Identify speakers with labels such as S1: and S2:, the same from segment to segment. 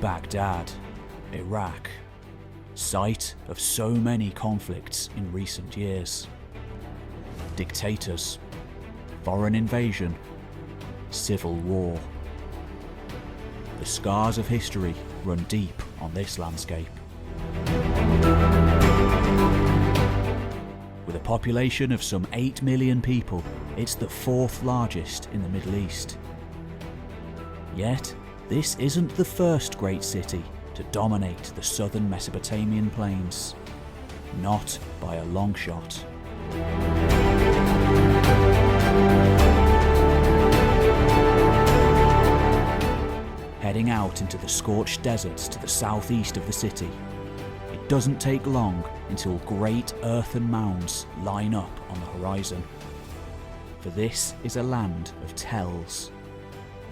S1: Baghdad, Iraq, site of so many conflicts in recent years. Dictators, foreign invasion, civil war. The scars of history run deep on this landscape. With a population of some 8 million people, it's the fourth largest in the Middle East. Yet, this isn't the first great city to dominate the southern Mesopotamian plains. Not by a long shot. Heading out into the scorched deserts to the southeast of the city, it doesn't take long until great earthen mounds line up on the horizon. For this is a land of tells.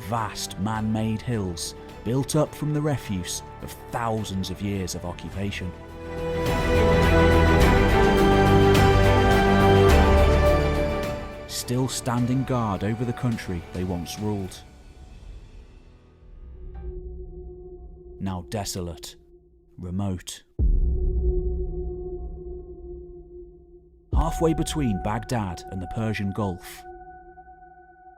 S1: Vast man-made hills built up from the refuse of thousands of years of occupation. Still standing guard over the country they once ruled. Now desolate, remote. Halfway between Baghdad and the Persian Gulf,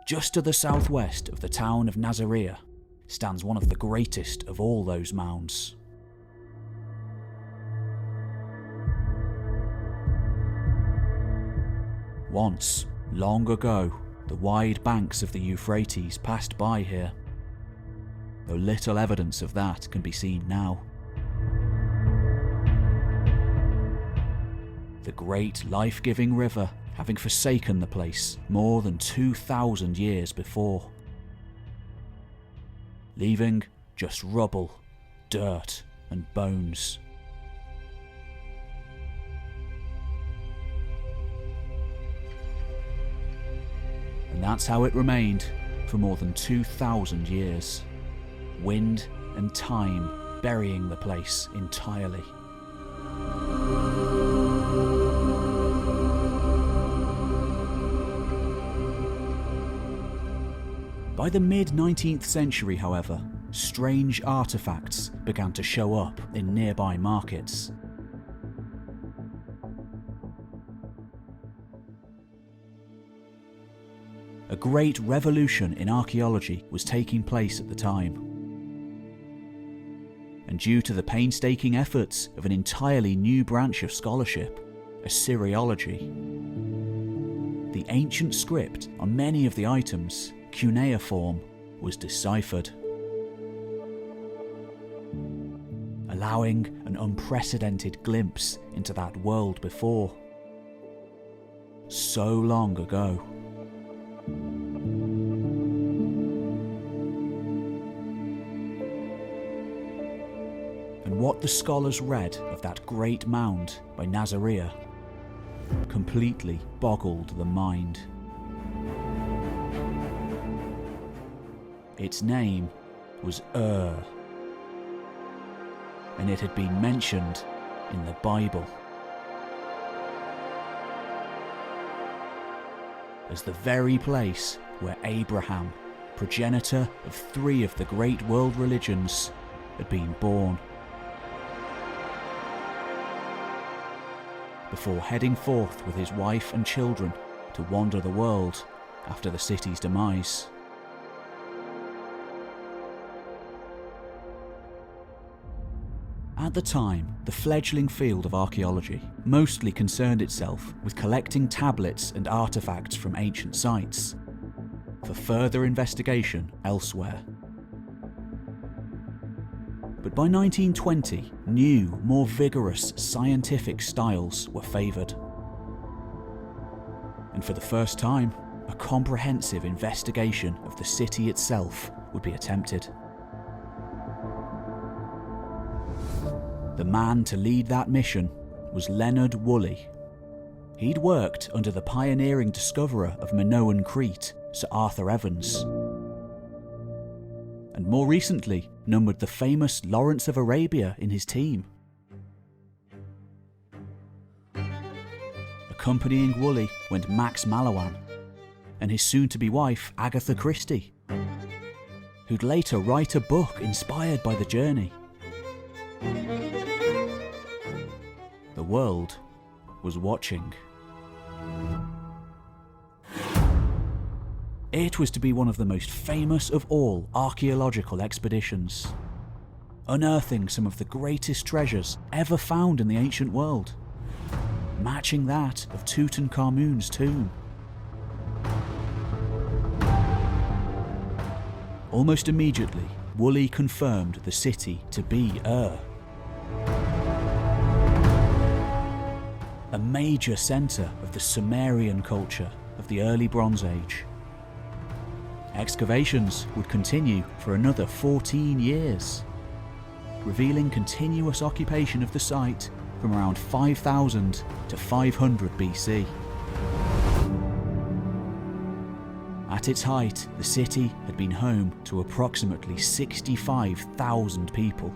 S1: just to the southwest of the town of Nasiriyah, stands one of the greatest of all those mounds. Once, long ago, the wide banks of the Euphrates passed by here, though little evidence of that can be seen now. The great life-giving river having forsaken the place more than 2,000 years before, leaving just rubble, dirt and bones. And that's how it remained for more than 2,000 years. Wind and time burying the place entirely. By the mid-19th century, however, strange artefacts began to show up in nearby markets. A great revolution in archaeology was taking place at the time. And due to the painstaking efforts of an entirely new branch of scholarship, Assyriology, the ancient script on many of the items, cuneiform, was deciphered, allowing an unprecedented glimpse into that world before. So long ago. And what the scholars read of that great mound by Nasiriyah completely boggled the mind. Its name was Ur, and it had been mentioned in the Bible as the very place where Abraham, progenitor of 3 of the great world religions, had been born. Before heading forth with his wife and children to wander the world after the city's demise. At the time, the fledgling field of archaeology mostly concerned itself with collecting tablets and artifacts from ancient sites for further investigation elsewhere. But by 1920, new, more vigorous scientific styles were favoured. And for the first time, a comprehensive investigation of the city itself would be attempted. The man to lead that mission was Leonard Woolley. He'd worked under the pioneering discoverer of Minoan Crete, Sir Arthur Evans, and more recently numbered the famous Lawrence of Arabia in his team. Accompanying Woolley went Max Mallowan and his soon-to-be wife Agatha Christie, who'd later write a book inspired by the journey. The world was watching. It was to be one of the most famous of all archaeological expeditions, unearthing some of the greatest treasures ever found in the ancient world, matching that of Tutankhamun's tomb. Almost immediately, Woolley confirmed the city to be Ur, a major centre of the Sumerian culture of the early Bronze Age. Excavations would continue for another 14 years, revealing continuous occupation of the site from around 5000 to 500 BC. At its height, the city had been home to approximately 65,000 people,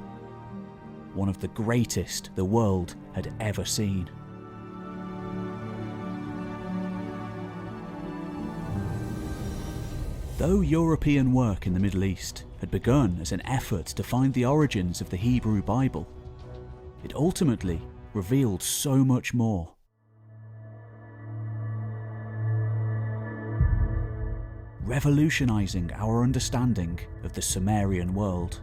S1: one of the greatest the world had ever seen. Though European work in the Middle East had begun as an effort to find the origins of the Hebrew Bible, it ultimately revealed so much more. Revolutionizing our understanding of the Sumerian world.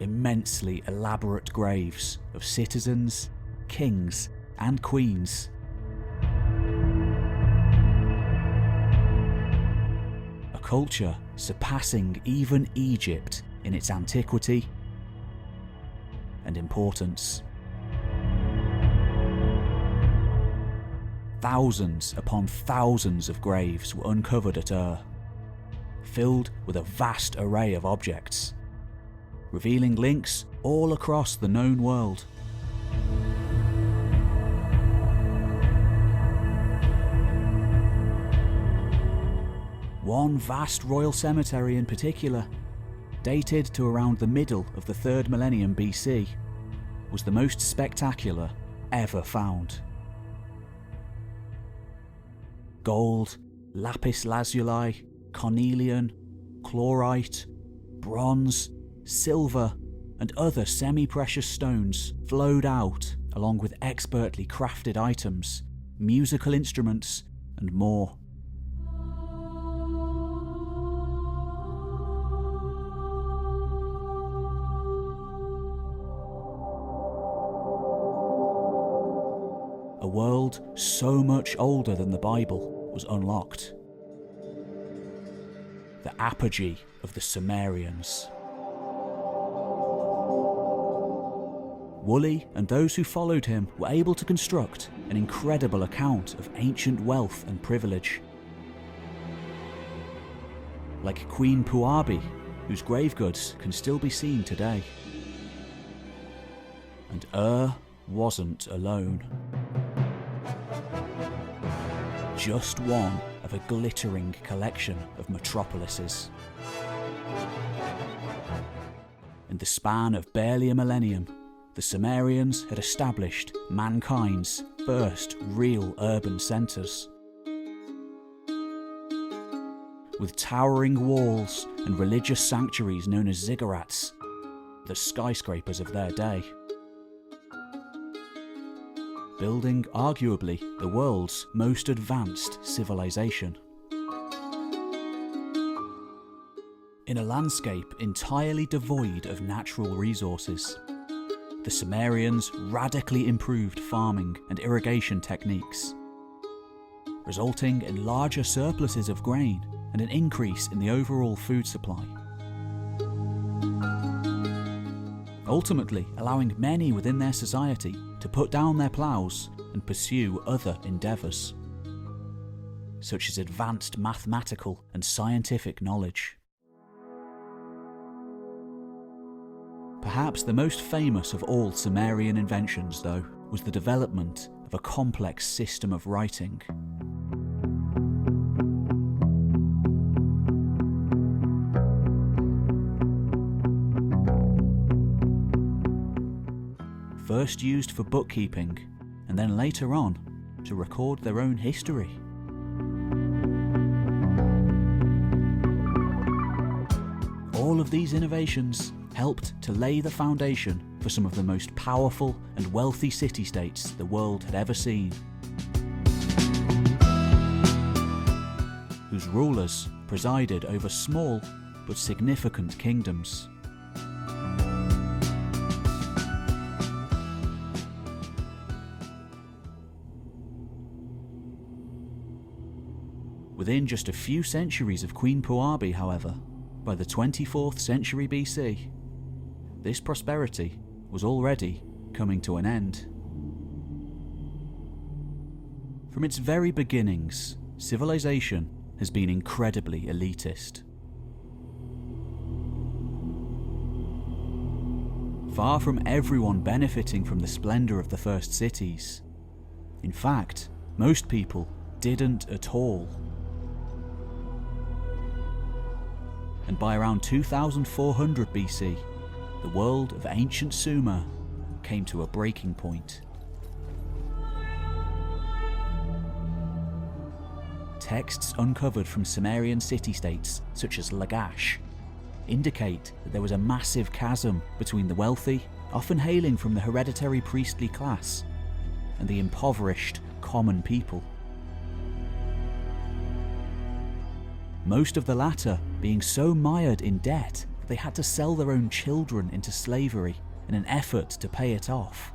S1: Immensely elaborate graves of citizens, kings, and queens. A culture surpassing even Egypt in its antiquity and importance. Thousands upon thousands of graves were uncovered at Ur, filled with a vast array of objects, revealing links all across the known world. One vast royal cemetery in particular, dated to around the middle of the 3rd millennium BC, was the most spectacular ever found. Gold, lapis lazuli, cornelian, chlorite, bronze, silver, and other semi-precious stones flowed out along with expertly crafted items, musical instruments, and more. A world so much older than the Bible was unlocked. The apogee of the Sumerians. Woolley and those who followed him were able to construct an incredible account of ancient wealth and privilege. Like Queen Puabi, whose grave goods can still be seen today. And Ur wasn't alone. Just one of a glittering collection of metropolises. In the span of barely a millennium, the Sumerians had established mankind's first real urban centres. With towering walls and religious sanctuaries known as ziggurats, the skyscrapers of their day. Building arguably the world's most advanced civilization. In a landscape entirely devoid of natural resources, the Sumerians radically improved farming and irrigation techniques, resulting in larger surpluses of grain and an increase in the overall food supply. Ultimately allowing many within their society to put down their ploughs and pursue other endeavours, such as advanced mathematical and scientific knowledge. Perhaps the most famous of all Sumerian inventions, though, was the development of a complex system of writing. First used for bookkeeping, and then later on to record their own history. of these innovations helped to lay the foundation for some of the most powerful and wealthy city-states the world had ever seen, whose rulers presided over small but significant kingdoms. Within just a few centuries of Queen Puabi, however, by the 24th century BC, this prosperity was already coming to an end. From its very beginnings, civilization has been incredibly elitist. Far from everyone benefiting from the splendor of the first cities. In fact, most people didn't at all. And by around 2400 BC, the world of ancient Sumer came to a breaking point. Texts uncovered from Sumerian city-states such as Lagash indicate that there was a massive chasm between the wealthy, often hailing from the hereditary priestly class, and the impoverished common people. Most of the latter being so mired in debt that they had to sell their own children into slavery in an effort to pay it off.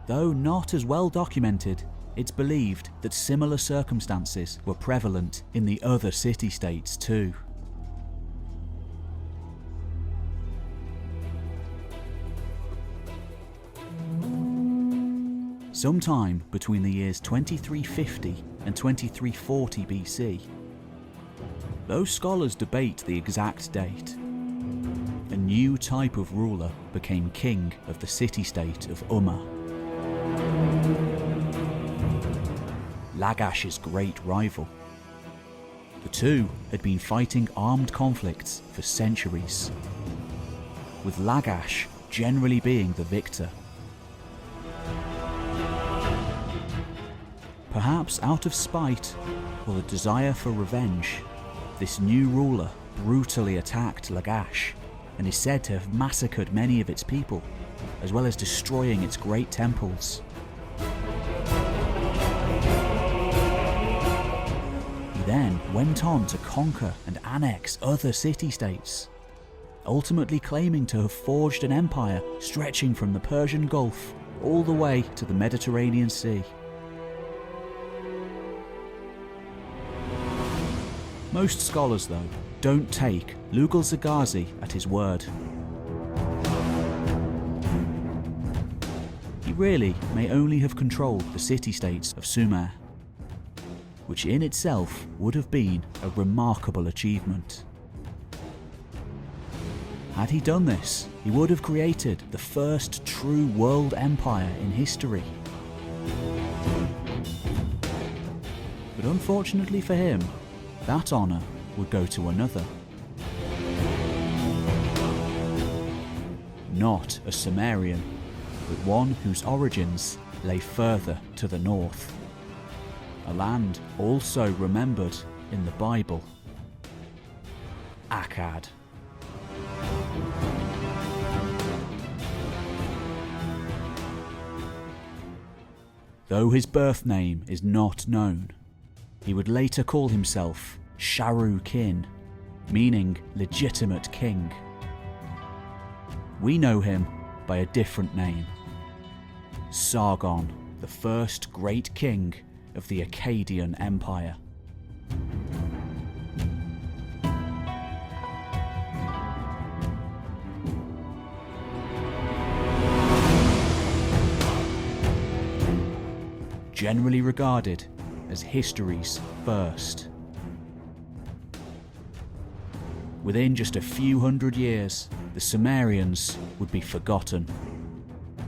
S1: Though not as well documented, it's believed that similar circumstances were prevalent in the other city-states too. Sometime between the years 2350 and 2340 BC, though scholars debate the exact date, a new type of ruler became king of the city-state of Umma. Lagash's great rival. The two had been fighting armed conflicts for centuries, with Lagash generally being the victor. Perhaps out of spite or the desire for revenge, this new ruler brutally attacked Lagash and is said to have massacred many of its people, as well as destroying its great temples. He then went on to conquer and annex other city-states, ultimately claiming to have forged an empire stretching from the Persian Gulf all the way to the Mediterranean Sea. Most scholars, though, don't take Lugal-Zaghazi at his word. He really may only have controlled the city-states of Sumer, which in itself would have been a remarkable achievement. Had he done this, he would have created the first true world empire in history. But unfortunately for him, that honour would go to another. Not a Sumerian, but one whose origins lay further to the north. A land also remembered in the Bible. Akkad. Though his birth name is not known, he would later call himself Sharu Kin, meaning legitimate king. We know him by a different name. Sargon, the first great king of the Akkadian Empire. Generally regarded as history's first. Within just a few hundred years, the Sumerians would be forgotten,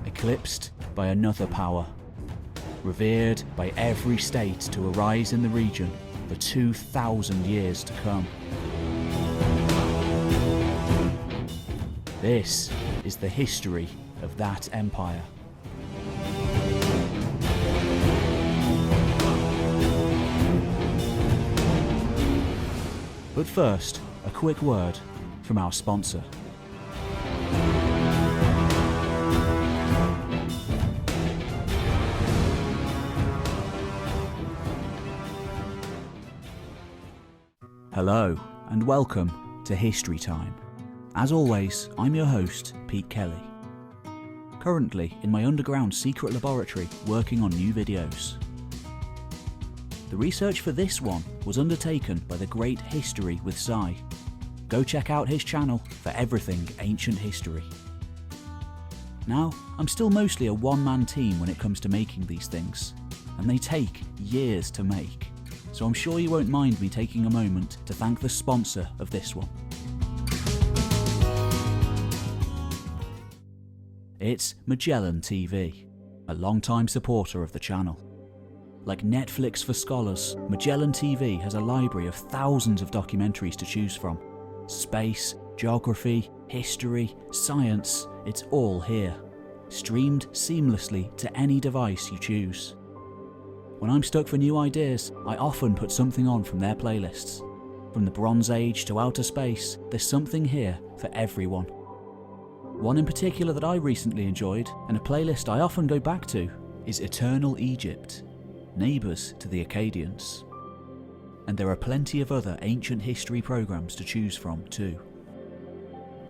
S1: eclipsed by another power, revered by every state to arise in the region for 2,000 years to come. This is the history of that empire. But first, a quick word from our sponsor. Hello and welcome to History Time. As always, I'm your host, Pete Kelly. Currently in my underground secret laboratory working on new videos. The research for this one was undertaken by the great History with Si. Go check out his channel for everything ancient history. Now, I'm still mostly a one-man team when it comes to making these things, and they take years to make. So I'm sure you won't mind me taking a moment to thank the sponsor of this one. It's Magellan TV, a long-time supporter of the channel. Like Netflix for scholars, Magellan TV has a library of thousands of documentaries to choose from. Space, geography, history, science, it's all here. Streamed seamlessly to any device you choose. When I'm stuck for new ideas, I often put something on from their playlists. From the Bronze Age to outer space, there's something here for everyone. One in particular that I recently enjoyed, and a playlist I often go back to, is Eternal Egypt, neighbours to the Akkadians. And there are plenty of other ancient history programmes to choose from too.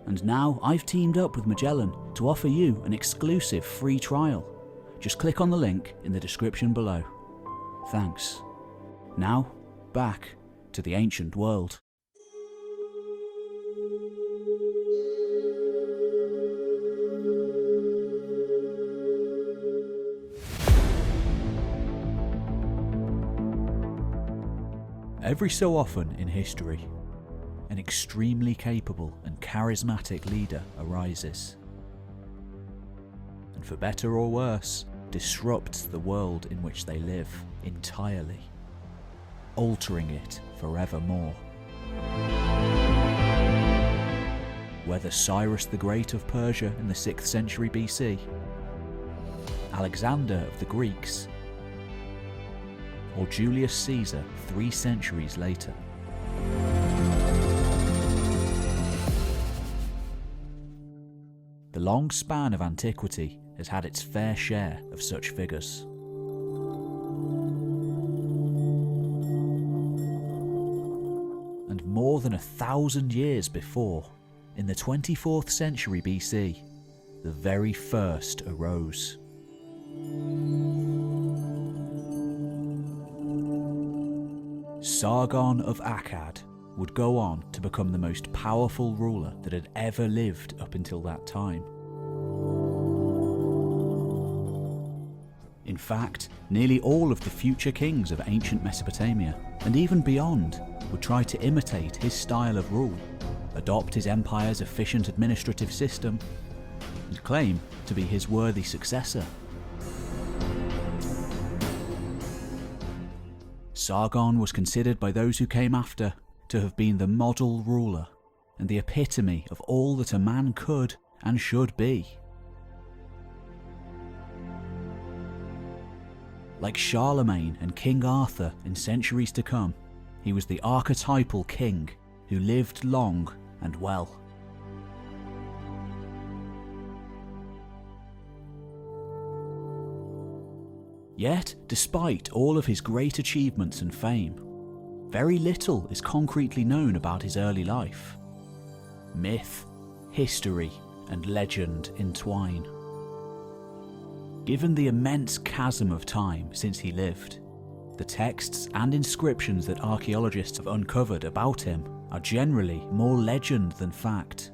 S1: And now I've teamed up with Magellan to offer you an exclusive free trial. Just click on the link in the description below. Thanks. Now, back to the ancient world. Every so often in history, an extremely capable and charismatic leader arises. And for better or worse, disrupts the world in which they live entirely, altering it forevermore. Whether Cyrus the Great of Persia in the 6th century BC, Alexander of the Greeks, or Julius Caesar 3 centuries later. The long span of antiquity has had its fair share of such figures. And more than 1,000 years before, in the 24th century BC, the very first arose. Sargon of Akkad would go on to become the most powerful ruler that had ever lived up until that time. In fact, nearly all of the future kings of ancient Mesopotamia, and even beyond, would try to imitate his style of rule, adopt his empire's efficient administrative system, and claim to be his worthy successor. Sargon was considered by those who came after to have been the model ruler and the epitome of all that a man could and should be. Like Charlemagne and King Arthur in centuries to come, he was the archetypal king who lived long and well. Yet, despite all of his great achievements and fame, very little is concretely known about his early life. Myth, history, and legend entwine. Given the immense chasm of time since he lived, the texts and inscriptions that archaeologists have uncovered about him are generally more legend than fact.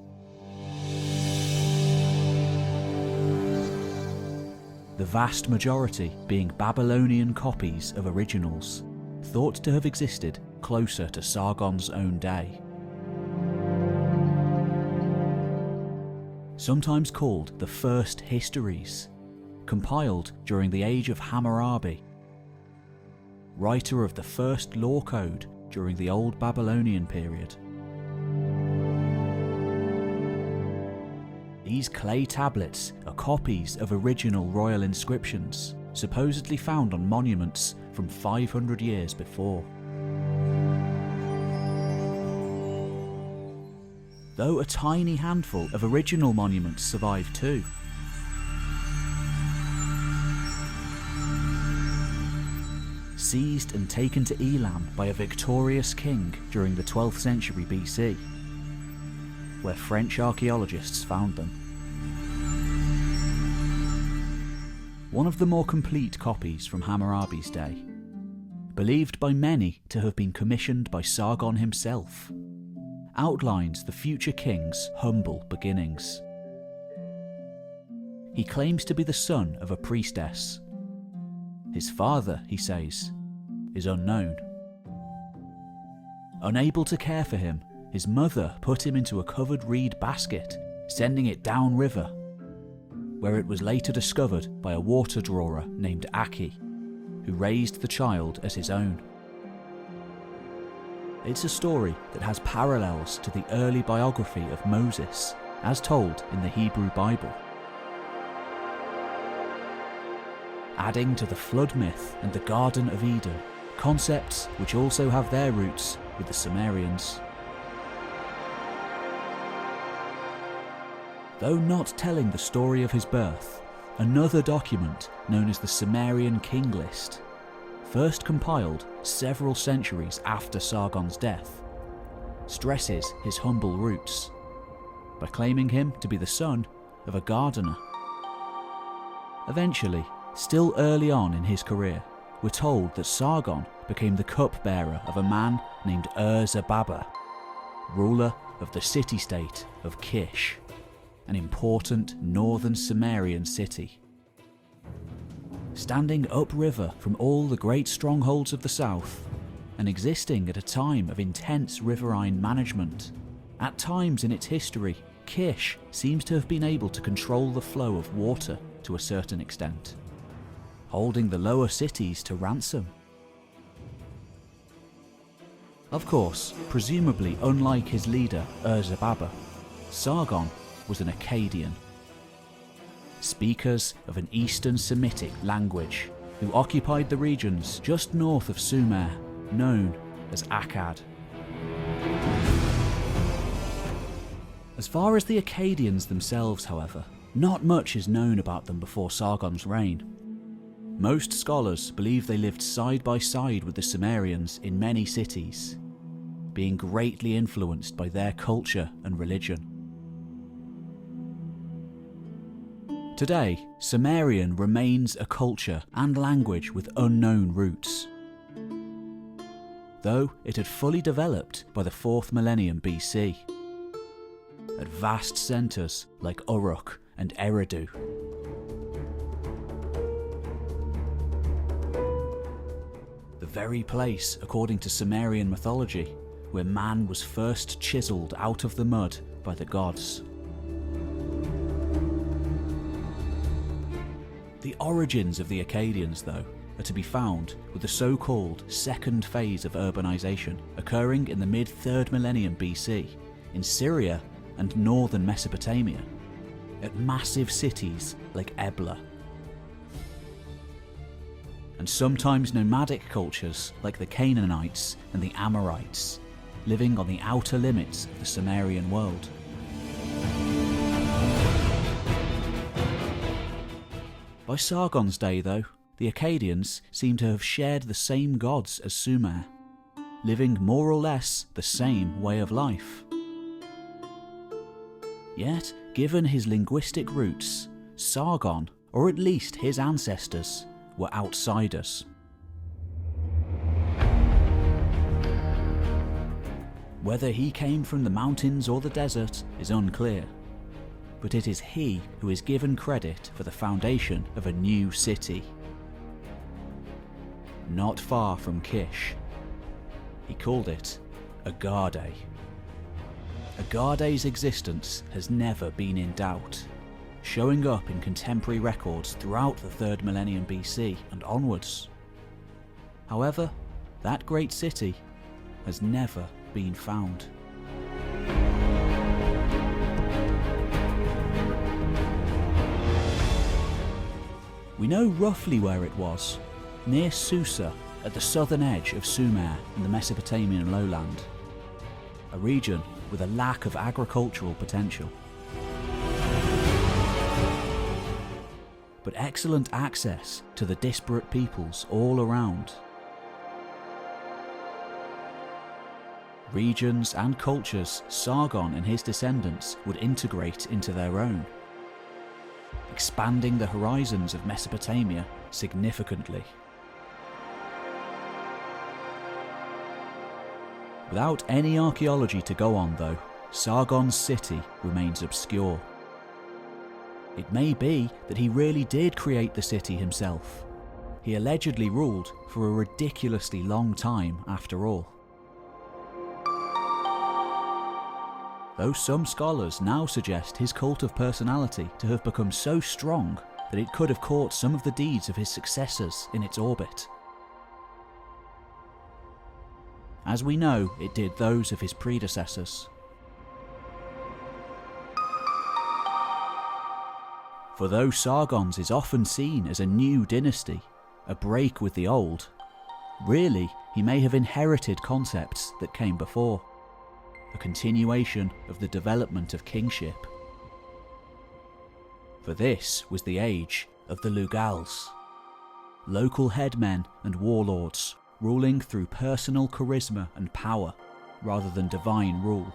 S1: The vast majority being Babylonian copies of originals, thought to have existed closer to Sargon's own day. Sometimes called the First Histories, compiled during the age of Hammurabi, writer of the first law code during the Old Babylonian period. These clay tablets are copies of original royal inscriptions, supposedly found on monuments from 500 years before. though a tiny handful of original monuments survive too. Seized and taken to Elam by a victorious king during the 12th century BC, where French archaeologists found them. One of the more complete copies from Hammurabi's day, believed by many to have been commissioned by Sargon himself, outlines the future king's humble beginnings. He claims to be the son of a priestess. His father, he says, is unknown. Unable to care for him, his mother put him into a covered reed basket, sending it downriver, where it was later discovered by a water drawer named Akki, who raised the child as his own. It's a story that has parallels to the early biography of Moses, as told in the Hebrew Bible. Adding to the flood myth and the Garden of Eden, concepts which also have their roots with the Sumerians. Though not telling the story of his birth, another document known as the Sumerian King List, first compiled several centuries after Sargon's death, stresses his humble roots by claiming him to be the son of a gardener. Eventually, still early on in his career, we're told that Sargon became the cupbearer of a man named Ur-Zababa, ruler of the city-state of Kish, an important northern Sumerian city. Standing upriver from all the great strongholds of the south, and existing at a time of intense riverine management, at times in its history, Kish seems to have been able to control the flow of water to a certain extent, holding the lower cities to ransom. Of course, presumably unlike his leader Ur-Zababa, Sargon was an Akkadian, speakers of an Eastern Semitic language, who occupied the regions just north of Sumer, known as Akkad. As far as the Akkadians themselves, however, not much is known about them before Sargon's reign. Most scholars believe they lived side by side with the Sumerians in many cities, being greatly influenced by their culture and religion. Today, Sumerian remains a culture and language with unknown roots, though it had fully developed by the 4th millennium BC, at vast centres like Uruk and Eridu. The very place, according to Sumerian mythology, where man was first chiselled out of the mud by the gods. The origins of the Akkadians, though, are to be found with the so-called second phase of urbanisation occurring in the mid-3rd millennium BC in Syria and northern Mesopotamia, at massive cities like Ebla. And sometimes nomadic cultures like the Canaanites and the Amorites, living on the outer limits of the Sumerian world. By Sargon's day, though, the Akkadians seem to have shared the same gods as Sumer, living more or less the same way of life. Yet, given his linguistic roots, Sargon, or at least his ancestors, were outsiders. Whether he came from the mountains or the desert is unclear, but it is he who is given credit for the foundation of a new city. Not far from Kish. He called it Agade. Agade's existence has never been in doubt, showing up in contemporary records throughout the 3rd millennium BC and onwards. However, that great city has never been found. We know roughly where it was, near Susa, at the southern edge of Sumer in the Mesopotamian lowland, a region with a lack of agricultural potential. But excellent access to the disparate peoples all around. Regions and cultures Sargon and his descendants would integrate into their own, expanding the horizons of Mesopotamia significantly. Without any archaeology to go on though, Sargon's city remains obscure. It may be that he really did create the city himself. He allegedly ruled for a ridiculously long time after all. Though some scholars now suggest his cult of personality to have become so strong that it could have caught some of the deeds of his successors in its orbit. As we know, it did those of his predecessors. For though Sargon's is often seen as a new dynasty, a break with the old, really he may have inherited concepts that came before, a continuation of the development of kingship. For this was the age of the Lugals, local headmen and warlords ruling through personal charisma and power rather than divine rule.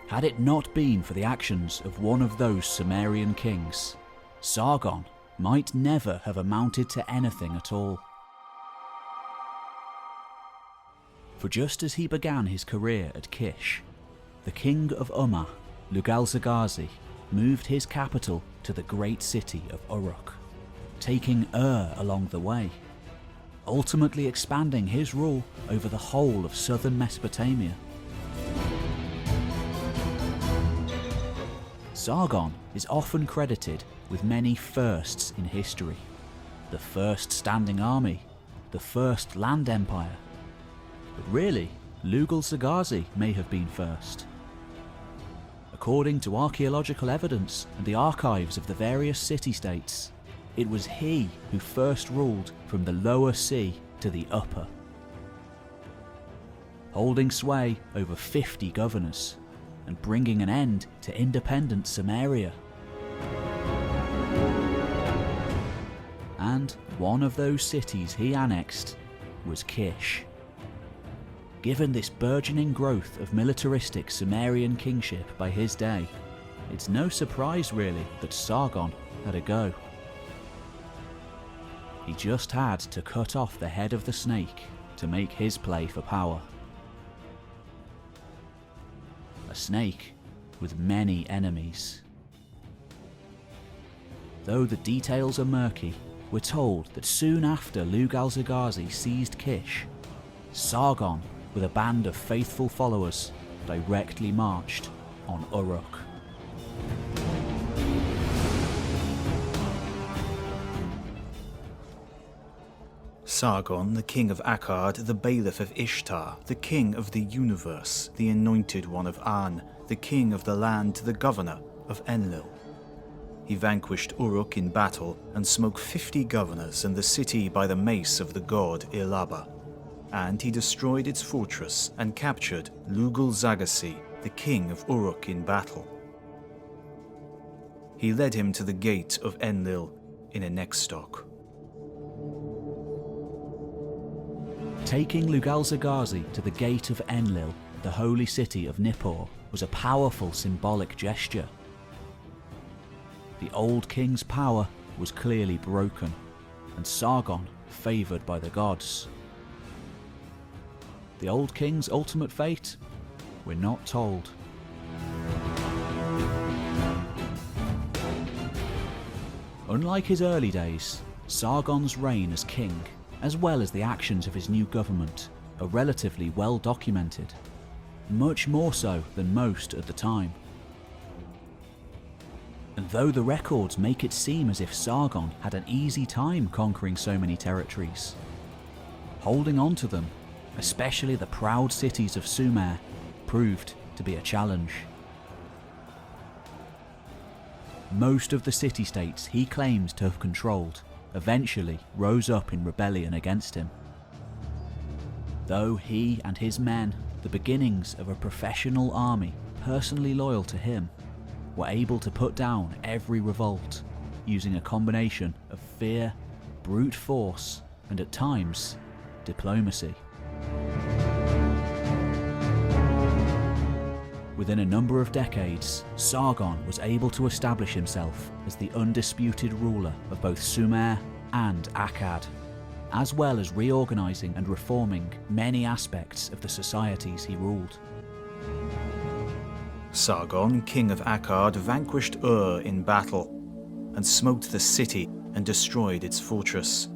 S1: Had it not been for the actions of one of those Sumerian kings, Sargon might never have amounted to anything at all. For just as he began his career at Kish, the king of Umma, Lugal-Zaghazi, moved his capital to the great city of Uruk, taking along the way, ultimately expanding his rule over the whole of southern Mesopotamia. Sargon is often credited with many firsts in history. The first standing army, the first land empire. But really, Lugal-Zaghazi may have been first. According to archaeological evidence and the archives of the various city-states, it was he who first ruled from the lower sea to the upper, holding sway over 50 governors and bringing an end to independent Samaria. And one of those cities he annexed was Kish. Given this burgeoning growth of militaristic Sumerian kingship by his day, it's no surprise really that Sargon had a go. He just had to cut off the head of the snake to make his play for power. A snake with many enemies. Though the details are murky, we're told that soon after Lugal-Zaghazi seized Kish, Sargon, with a band of faithful followers, directly marched on Uruk.
S2: Sargon, the king of Akkad, the bailiff of Ishtar, the king of the universe, the anointed one of An, the king of the land, the governor of Enlil. He vanquished Uruk in battle and smote 50 governors and the city by the mace of the god Ilaba. And he destroyed its fortress and captured Lugal-Zaghazi, the king of Uruk, in battle. He led him to the gate of Enlil in a neckstock.
S1: Taking Lugal-Zaghazi to the gate of Enlil, the holy city of Nippur, was a powerful symbolic gesture. The old king's power was clearly broken, and Sargon favoured by the gods. The old king's ultimate fate? We're not told. Unlike his early days, Sargon's reign as king, as well as the actions of his new government, are relatively well documented, much more so than most at the time. And though the records make it seem as if Sargon had an easy time conquering so many territories, holding on to them, especially the proud cities of Sumer, proved to be a challenge. Most of the city-states he claimed to have controlled eventually rose up in rebellion against him. though he and his men, the beginnings of a professional army personally loyal to him, were able to put down every revolt using a combination of fear, brute force, and at times, diplomacy. Within a number of decades, Sargon was able to establish himself as the undisputed ruler of both Sumer and Akkad, as well as reorganizing and reforming many aspects of the societies he ruled.
S2: Sargon, king of Akkad, vanquished Ur in battle, and smote the city and destroyed its fortress.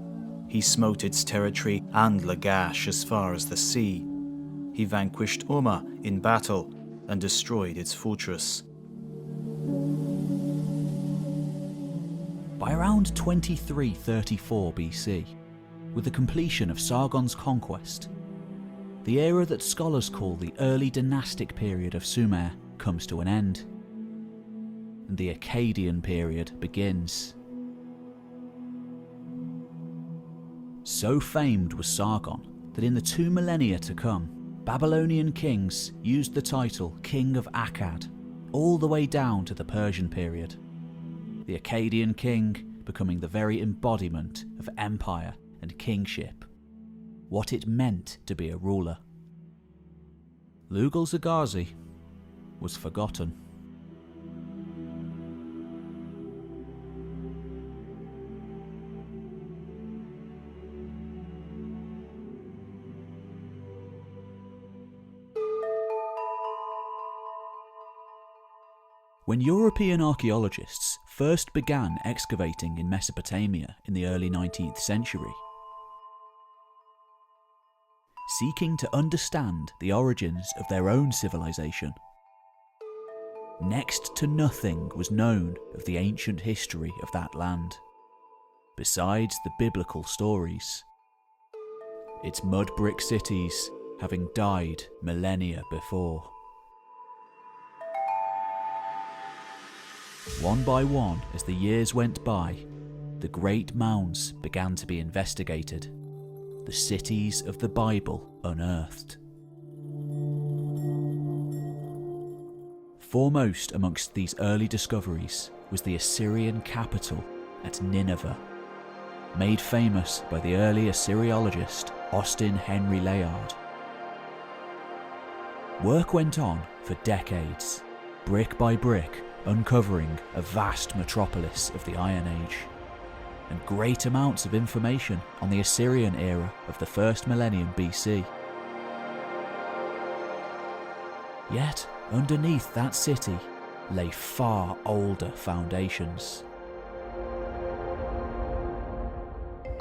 S2: He smote its territory and Lagash as far as the sea. He vanquished Umma in battle and destroyed its fortress.
S1: By around 2334 BC, with the completion of Sargon's conquest, the era that scholars call the early dynastic period of Sumer comes to an end, and the Akkadian period begins. So famed was Sargon that in the 2 millennia to come, Babylonian kings used the title King of Akkad all the way down to the Persian period, the Akkadian king becoming the very embodiment of empire and kingship, what it meant to be a ruler. Lugal-Zagazi was forgotten. When European archaeologists first began excavating in Mesopotamia in the early 19th century, seeking to understand the origins of their own civilization, next to nothing was known of the ancient history of that land, besides the biblical stories, its mud brick cities having died millennia before. One by one, as the years went by, the great mounds began to be investigated, the cities of the Bible unearthed. Foremost amongst these early discoveries was the Assyrian capital at Nineveh, made famous by the early Assyriologist Austin Henry Layard. Work went on for decades, brick by brick, uncovering a vast metropolis of the Iron Age, and great amounts of information on the Assyrian era of the first millennium BC. Yet, underneath that city lay far older foundations.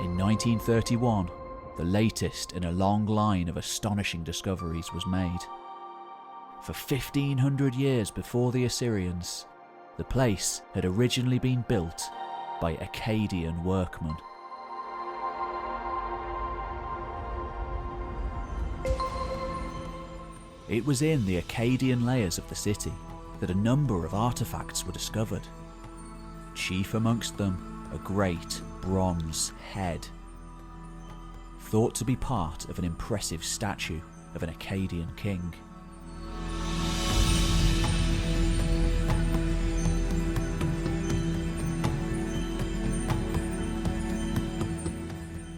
S1: In 1931, the latest in a long line of astonishing discoveries was made. For 1500 years before the Assyrians, the place had originally been built by Akkadian workmen. It was in the Akkadian layers of the city that a number of artifacts were discovered. Chief amongst them, a great bronze head, thought to be part of an impressive statue of an Akkadian king.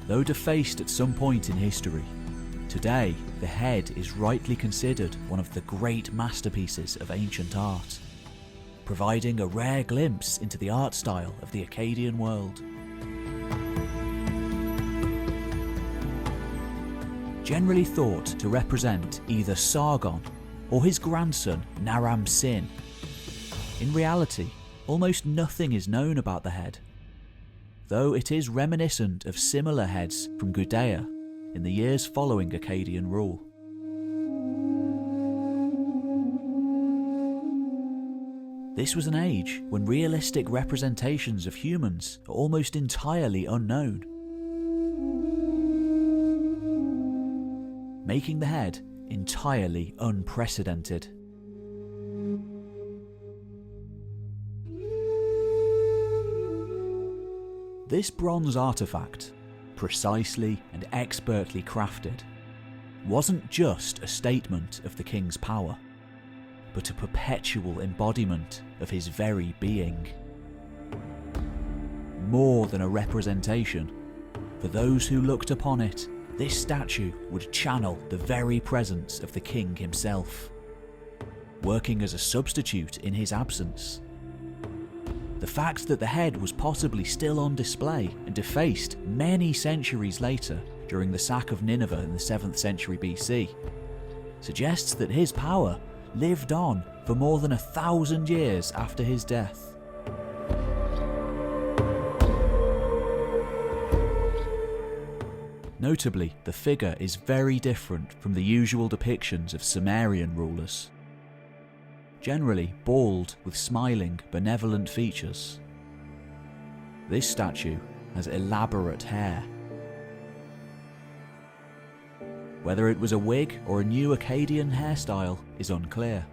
S1: Though defaced at some point in history, today the head is rightly considered one of the great masterpieces of ancient art, providing a rare glimpse into the art style of the Akkadian world. Generally thought to represent either Sargon or his grandson Naram-Sin, in reality, almost nothing is known about the head, though it is reminiscent of similar heads from Gudea in the years following Akkadian rule. This was an age when realistic representations of humans are almost entirely unknown, making the head entirely unprecedented. This bronze artifact, precisely and expertly crafted, wasn't just a statement of the king's power, but a perpetual embodiment of his very being. More than a representation, for those who looked upon it, this statue would channel the very presence of the king himself, working as a substitute in his absence. The fact that the head was possibly still on display and defaced many centuries later during the sack of Nineveh in the 7th century BC suggests that his power lived on for more than 1,000 years after his death. Notably, the figure is very different from the usual depictions of Sumerian rulers. Generally bald with smiling, benevolent features. This statue has elaborate hair. Whether it was a wig or a new Akkadian hairstyle is unclear,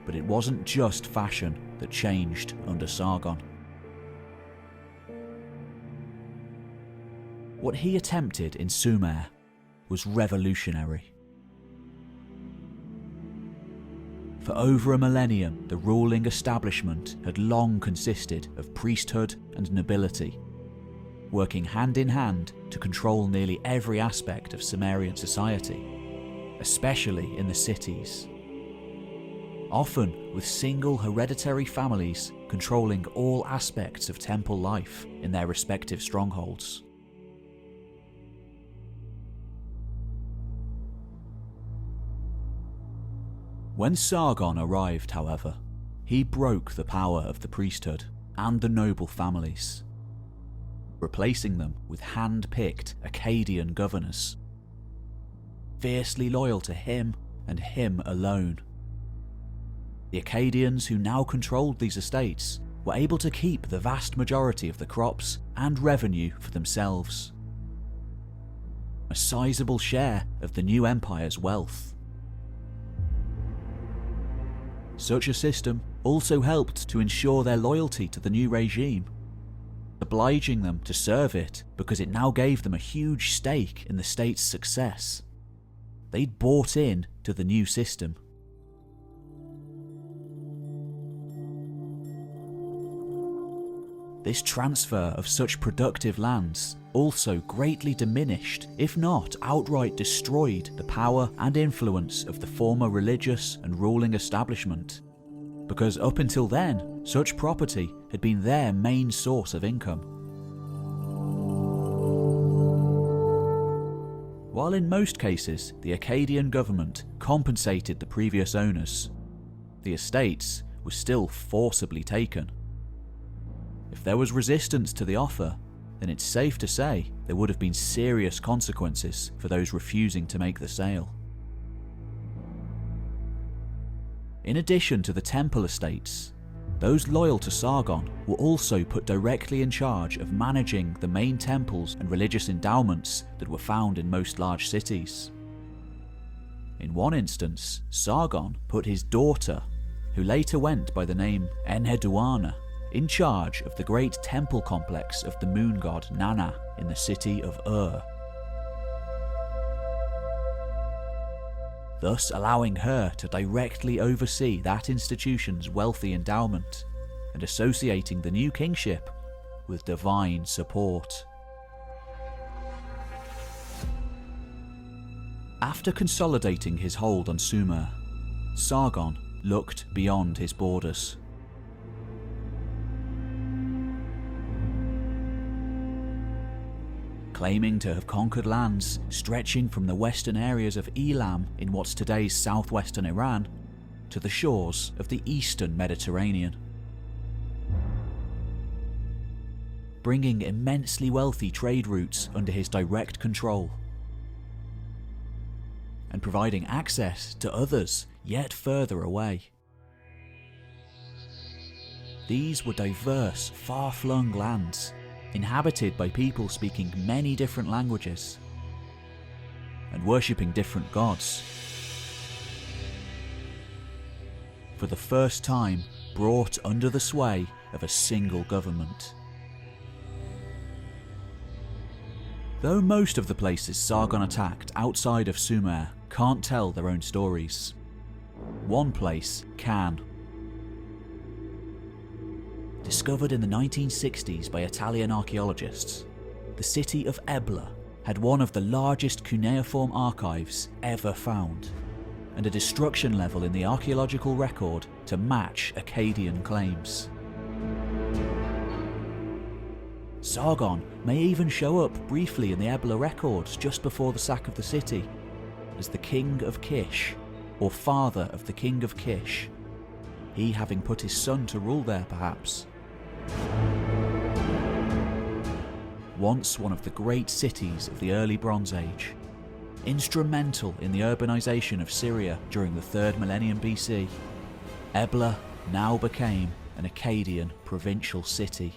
S1: but it wasn't just fashion that changed under Sargon. What he attempted in Sumer was revolutionary. For over a millennium, the ruling establishment had long consisted of priesthood and nobility, working hand in hand to control nearly every aspect of Sumerian society, especially in the cities. Often with single hereditary families controlling all aspects of temple life in their respective strongholds. When Sargon arrived, however, he broke the power of the priesthood and the noble families, replacing them with hand-picked Akkadian governors, fiercely loyal to him and him alone. The Akkadians who now controlled these estates were able to keep the vast majority of the crops and revenue for themselves, a sizable share of the new empire's wealth. Such a system also helped to ensure their loyalty to the new regime, obliging them to serve it because it now gave them a huge stake in the state's success. They'd bought in to the new system. This transfer of such productive lands also greatly diminished, if not outright destroyed, the power and influence of the former religious and ruling establishment, because up until then, such property had been their main source of income. While in most cases the Akkadian government compensated the previous owners, the estates were still forcibly taken. If there was resistance to the offer, then it's safe to say there would have been serious consequences for those refusing to make the sale. In addition to the temple estates, those loyal to Sargon were also put directly in charge of managing the main temples and religious endowments that were found in most large cities. In one instance, Sargon put his daughter, who later went by the name Enheduanna, in charge of the great temple complex of the moon god Nana in the city of Ur, thus allowing her to directly oversee that institution's wealthy endowment and associating the new kingship with divine support. After consolidating his hold on Sumer, Sargon looked beyond his borders. Claiming to have conquered lands stretching from the western areas of Elam in what's today's southwestern Iran to the shores of the eastern Mediterranean, bringing immensely wealthy trade routes under his direct control, and providing access to others yet further away. These were diverse, far-flung lands, inhabited by people speaking many different languages and worshipping different gods. For the first time, brought under the sway of a single government. Though most of the places Sargon attacked outside of Sumer can't tell their own stories, one place can. Discovered in the 1960s by Italian archaeologists, the city of Ebla had one of the largest cuneiform archives ever found, and a destruction level in the archaeological record to match Akkadian claims. Sargon may even show up briefly in the Ebla records just before the sack of the city, as the King of Kish, or father of the King of Kish, he having put his son to rule there perhaps. Once one of the great cities of the early Bronze Age, instrumental in the urbanization of Syria during the 3rd millennium BC, Ebla now became an Akkadian provincial city.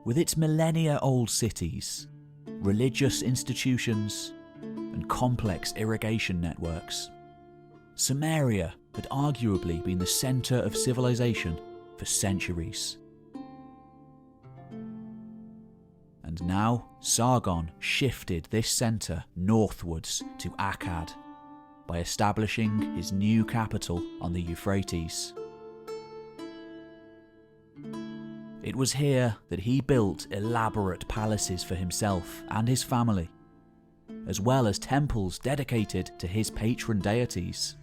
S1: With its millennia-old cities, religious institutions, and complex irrigation networks, Samaria had arguably been the centre of civilization for centuries. And now Sargon shifted this centre northwards to Akkad by establishing his new capital on the Euphrates. It was here that he built elaborate palaces for himself and his family, as well as temples dedicated to his patron deities,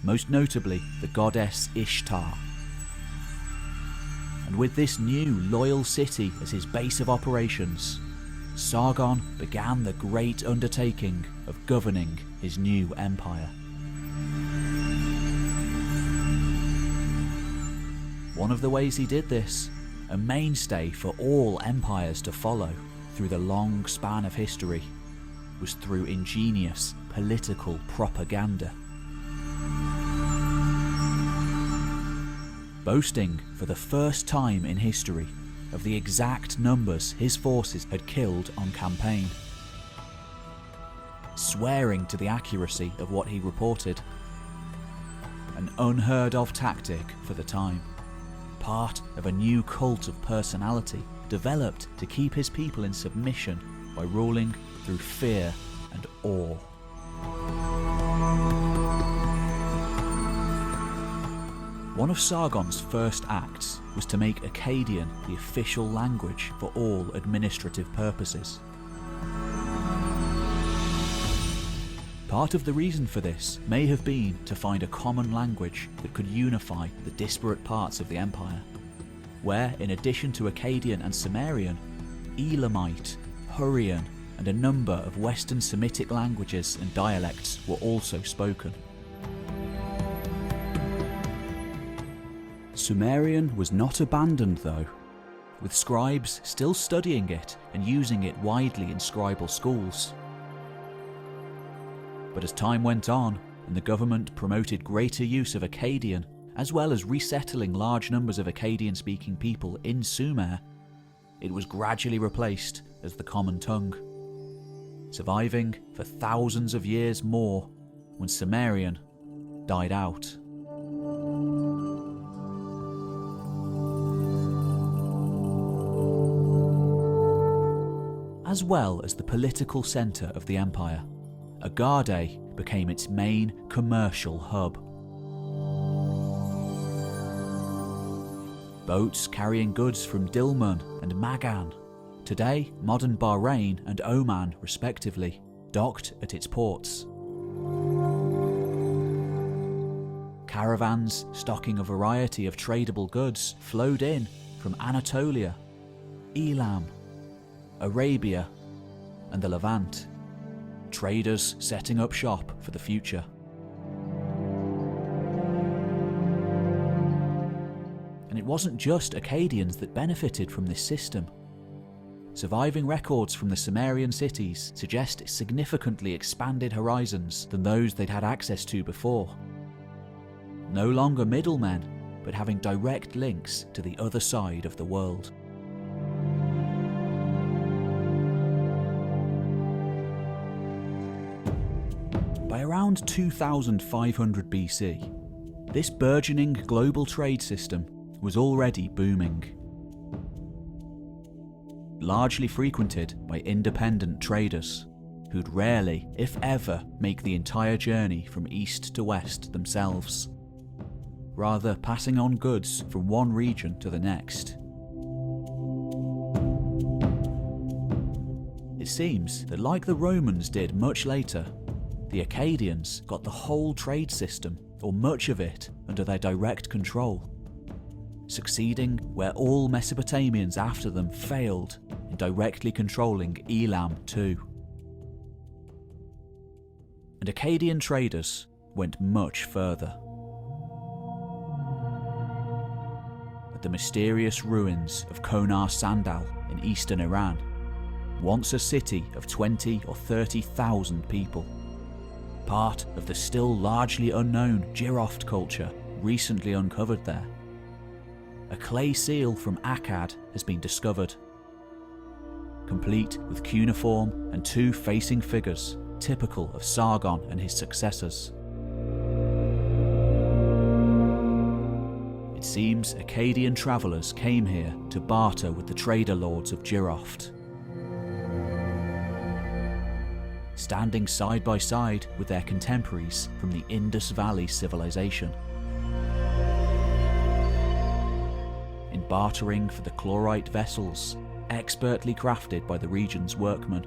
S1: most notably the goddess Ishtar. And with this new loyal city as his base of operations, Sargon began the great undertaking of governing his new empire. One of the ways he did this, a mainstay for all empires to follow through the long span of history, was through ingenious political propaganda. Boasting for the first time in history of the exact numbers his forces had killed on campaign, swearing to the accuracy of what he reported, an unheard of tactic for the time, part of a new cult of personality developed to keep his people in submission by ruling through fear and awe. One of Sargon's first acts was to make Akkadian the official language for all administrative purposes. Part of the reason for this may have been to find a common language that could unify the disparate parts of the empire, where in addition to Akkadian and Sumerian, Elamite, Hurrian, and a number of Western Semitic languages and dialects were also spoken. Sumerian was not abandoned though, with scribes still studying it and using it widely in scribal schools. But as time went on and the government promoted greater use of Akkadian, as well as resettling large numbers of Akkadian-speaking people in Sumer, it was gradually replaced as the common tongue, surviving for thousands of years more when Sumerian died out. As well as the political centre of the empire, Agade became its main commercial hub. Boats carrying goods from Dilmun and Magan, today modern Bahrain and Oman respectively, docked at its ports. Caravans stocking a variety of tradable goods flowed in from Anatolia, Elam, Arabia, and the Levant, traders setting up shop for the future. And it wasn't just Akkadians that benefited from this system. Surviving records from the Sumerian cities suggest significantly expanded horizons than those they'd had access to before. No longer middlemen, but having direct links to the other side of the world. By around 2500 BC, this burgeoning global trade system was already booming. Largely frequented by independent traders, who'd rarely, if ever, make the entire journey from east to west themselves, rather passing on goods from one region to the next. It seems that, like the Romans did much later, the Akkadians got the whole trade system, or much of it, under their direct control, succeeding where all Mesopotamians after them failed in directly controlling Elam too. And Akkadian traders went much further. At the mysterious ruins of Konar Sandal in eastern Iran, once a city of 20 or 30,000 people, part of the still largely unknown Jiroft culture recently uncovered there, a clay seal from Akkad has been discovered, complete with cuneiform and two facing figures typical of Sargon and his successors. It seems Akkadian travellers came here to barter with the trader lords of Jiroft, standing side by side with their contemporaries from the Indus Valley civilization, in bartering for the chlorite vessels expertly crafted by the region's workmen.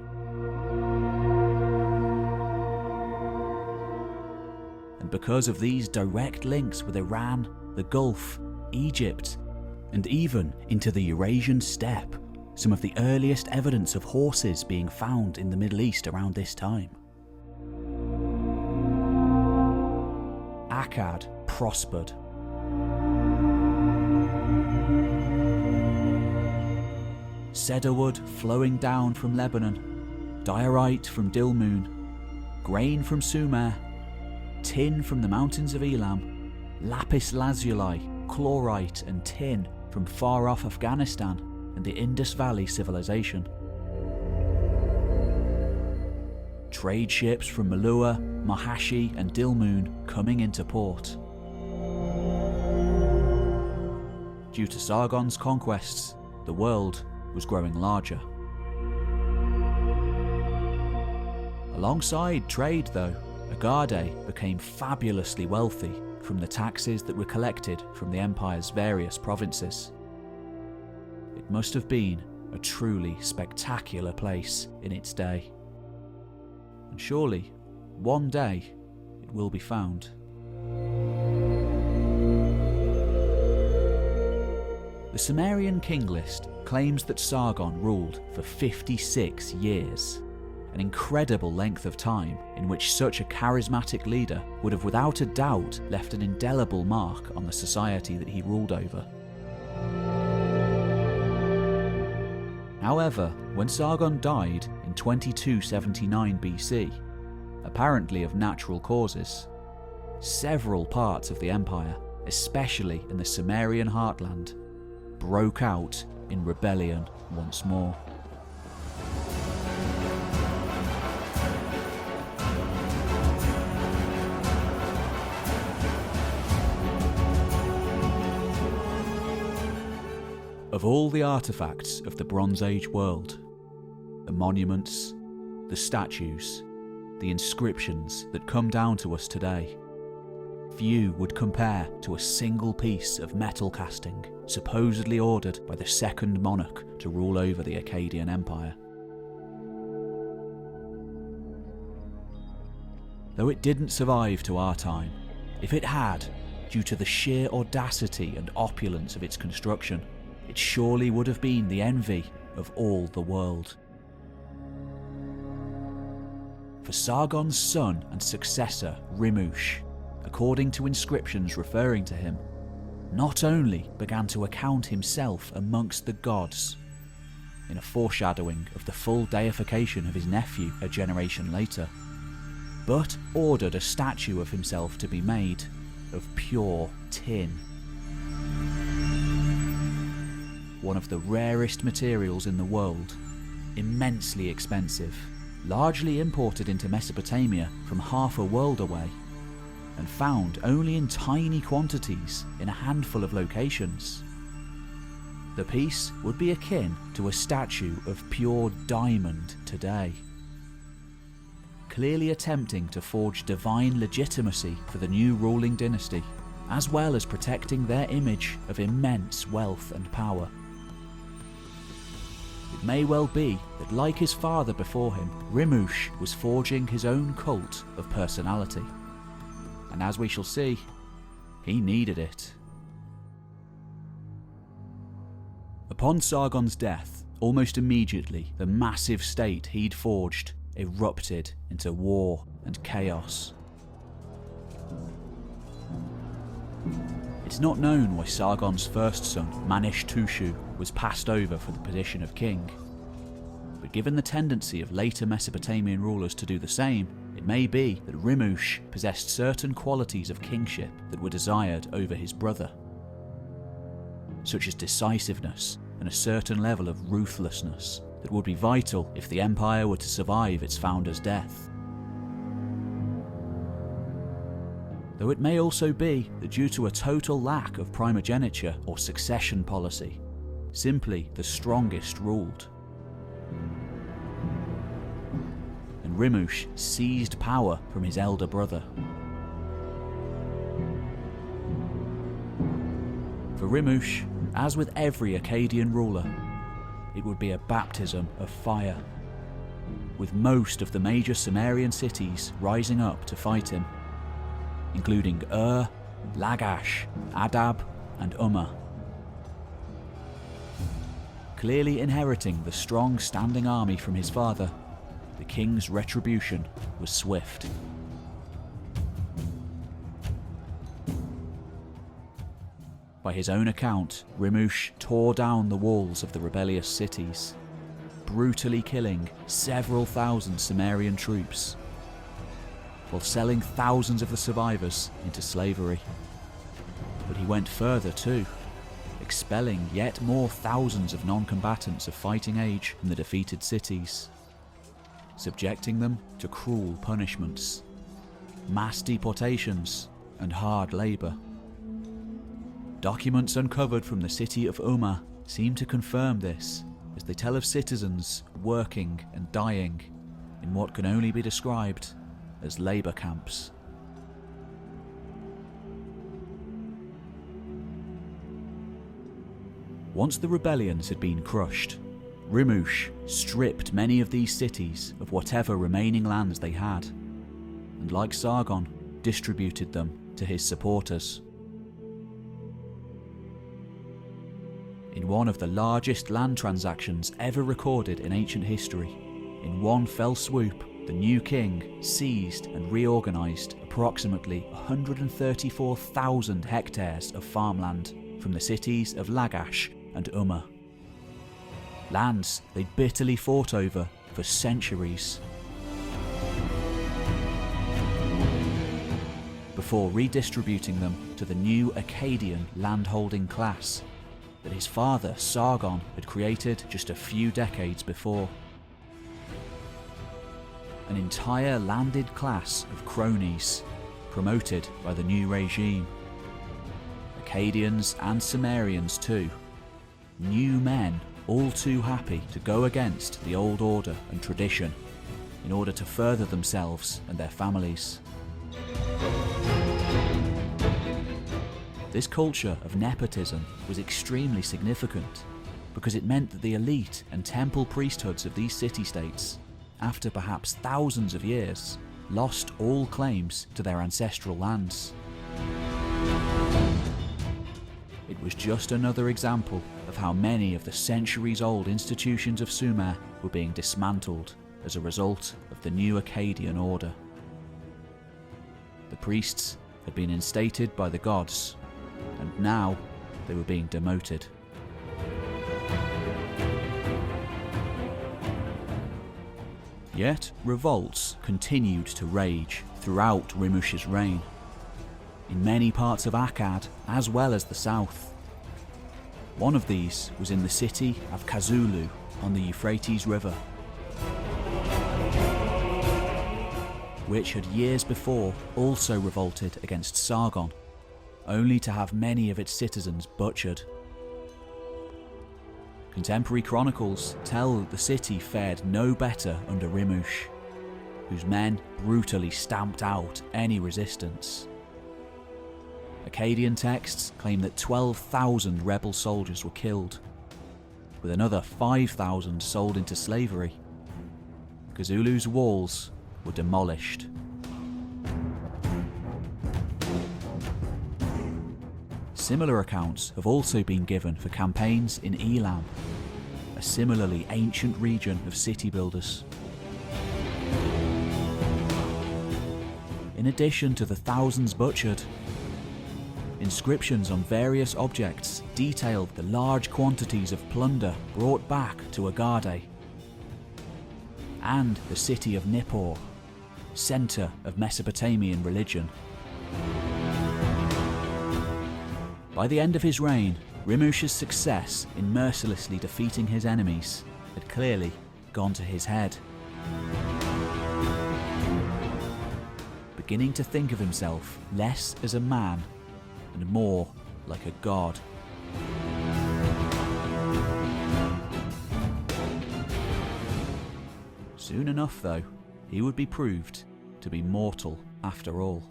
S1: And because of these direct links with Iran, the Gulf, Egypt, and even into the Eurasian steppe, some of the earliest evidence of horses being found in the Middle East around this time, Akkad prospered. Cedarwood flowing down from Lebanon, diorite from Dilmun, grain from Sumer, tin from the mountains of Elam, lapis lazuli, chlorite and tin from far-off Afghanistan and the Indus Valley civilization. Trade ships from Malua, Mahashi and Dilmun coming into port. Due to Sargon's conquests, the world was growing larger. Alongside trade though, Agade became fabulously wealthy from the taxes that were collected from the empire's various provinces. It must have been a truly spectacular place in its day. And surely, one day, it will be found. The Sumerian king list claims that Sargon ruled for 56 years, an incredible length of time in which such a charismatic leader would have without a doubt left an indelible mark on the society that he ruled over. However, when Sargon died in 2279 BC, apparently of natural causes, several parts of the empire, especially in the Sumerian heartland, broke out in rebellion once more. Of all the artifacts of the Bronze Age world, the monuments, the statues, the inscriptions that come down to us today, few would compare to a single piece of metal casting supposedly ordered by the second monarch to rule over the Akkadian Empire. Though it didn't survive to our time, if it had, due to the sheer audacity and opulence of its construction, it surely would have been the envy of all the world. For Sargon's son and successor, Rimush, according to inscriptions referring to him, not only began to account himself amongst the gods, in a foreshadowing of the full deification of his nephew a generation later, but ordered a statue of himself to be made of pure tin. One of the rarest materials in the world, immensely expensive, largely imported into Mesopotamia from half a world away, and found only in tiny quantities in a handful of locations. The piece would be akin to a statue of pure diamond today, clearly attempting to forge divine legitimacy for the new ruling dynasty, as well as protecting their image of immense wealth and power. It may well be that, like his father before him, Rimush was forging his own cult of personality. And as we shall see, he needed it. Upon Sargon's death, almost immediately, the massive state he'd forged erupted into war and chaos. It's not known why Sargon's first son, Manish-Tushu, was passed over for the position of king. But given the tendency of later Mesopotamian rulers to do the same, it may be that Rimush possessed certain qualities of kingship that were desired over his brother, such as decisiveness and a certain level of ruthlessness that would be vital if the empire were to survive its founder's death. Though it may also be that due to a total lack of primogeniture or succession policy, simply the strongest ruled. And Rimush seized power from his elder brother. For Rimush, as with every Akkadian ruler, it would be a baptism of fire, with most of the major Sumerian cities rising up to fight him, including Ur, Lagash, Adab, and Umma. Clearly inheriting the strong standing army from his father, the king's retribution was swift. By his own account, Rimush tore down the walls of the rebellious cities, brutally killing several thousand Sumerian troops, while selling thousands of the survivors into slavery. But he went further too, expelling yet more thousands of non-combatants of fighting age from the defeated cities, subjecting them to cruel punishments, mass deportations, and hard labour. Documents uncovered from the city of Umma seem to confirm this, as they tell of citizens working and dying in what can only be described as labour camps. Once the rebellions had been crushed, Rimush stripped many of these cities of whatever remaining lands they had, and like Sargon, distributed them to his supporters. In one of the largest land transactions ever recorded in ancient history, in one fell swoop, the new king seized and reorganised approximately 134,000 hectares of farmland from the cities of Lagash and Umma. Lands they'd bitterly fought over for centuries, before redistributing them to the new Akkadian landholding class that his father Sargon had created just a few decades before. An entire landed class of cronies, promoted by the new regime. Akkadians and Sumerians too. New men all too happy to go against the old order and tradition in order to further themselves and their families. This culture of nepotism was extremely significant because it meant that the elite and temple priesthoods of these city-states, after perhaps thousands of years, lost all claims to their ancestral lands. It was just another example of how many of the centuries-old institutions of Sumer were being dismantled as a result of the new Akkadian order. The priests had been instated by the gods, and now they were being demoted. Yet revolts continued to rage throughout Rimush's reign, in many parts of Akkad as well as the south. One of these was in the city of Kazulu on the Euphrates River, which had years before also revolted against Sargon, only to have many of its citizens butchered. Contemporary chronicles tell that the city fared no better under Rimush, whose men brutally stamped out any resistance. Akkadian texts claim that 12,000 rebel soldiers were killed, with another 5,000 sold into slavery. Cthulhu's walls were demolished. Similar accounts have also been given for campaigns in Elam, a similarly ancient region of city builders. In addition to the thousands butchered, inscriptions on various objects detailed the large quantities of plunder brought back to Agade, and the city of Nippur, centre of Mesopotamian religion. By the end of his reign, Rimush's success in mercilessly defeating his enemies had clearly gone to his head. Beginning to think of himself less as a man and more like a god. Soon enough, though, he would be proved to be mortal after all.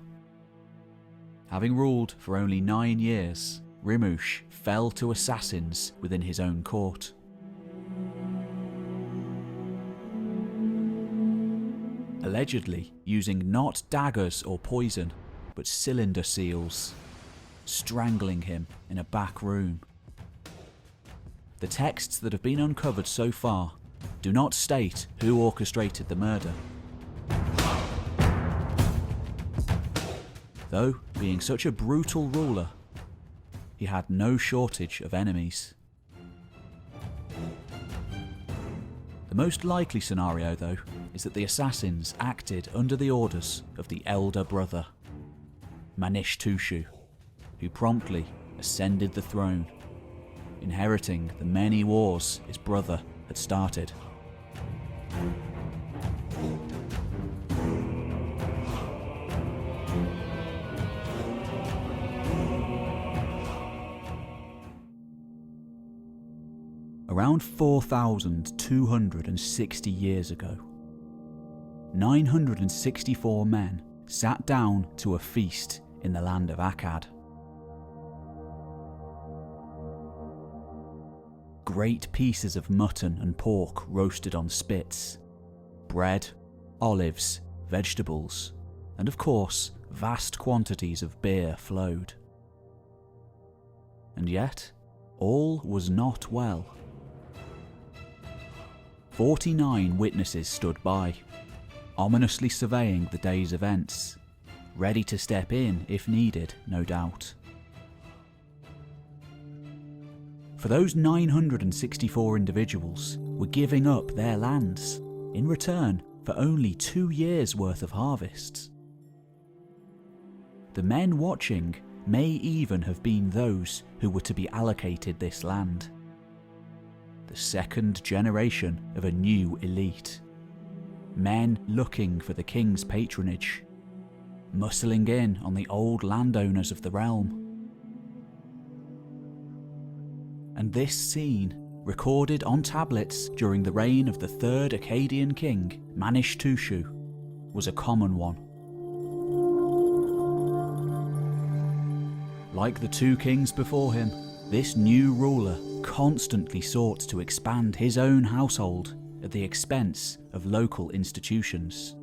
S1: Having ruled for only 9 years, Rimush fell to assassins within his own court. Allegedly using not daggers or poison, but cylinder seals, strangling him in a back room. The texts that have been uncovered so far do not state who orchestrated the murder. Though, being such a brutal ruler, he had no shortage of enemies. The most likely scenario, though, is that the assassins acted under the orders of the elder brother, Manish-Tushu, who promptly ascended the throne, inheriting the many wars his brother had started. Around 4,260 years ago, 964 men sat down to a feast in the land of Akkad. Great pieces of mutton and pork roasted on spits, bread, olives, vegetables, and of course, vast quantities of beer flowed. And yet, all was not well. 49 witnesses stood by, ominously surveying the day's events, ready to step in if needed, no doubt. For those 964 individuals were giving up their lands in return for only 2 years' worth of harvests. The men watching may even have been those who were to be allocated this land. The second generation of a new elite. Men looking for the king's patronage, muscling in on the old landowners of the realm. And this scene, recorded on tablets during the reign of the third Akkadian king, Manish-Tushu, was a common one. Like the two kings before him, this new ruler constantly sought to expand his own household at the expense of local institutions.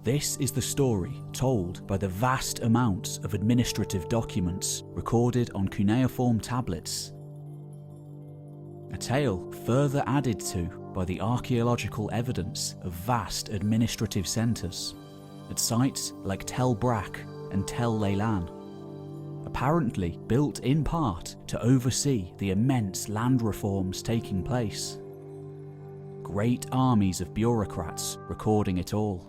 S1: This is the story told by the vast amounts of administrative documents recorded on cuneiform tablets. A tale further added to by the archaeological evidence of vast administrative centres at sites like Tel Brak and Tel Leilan, apparently built in part to oversee the immense land reforms taking place. Great armies of bureaucrats recording it all.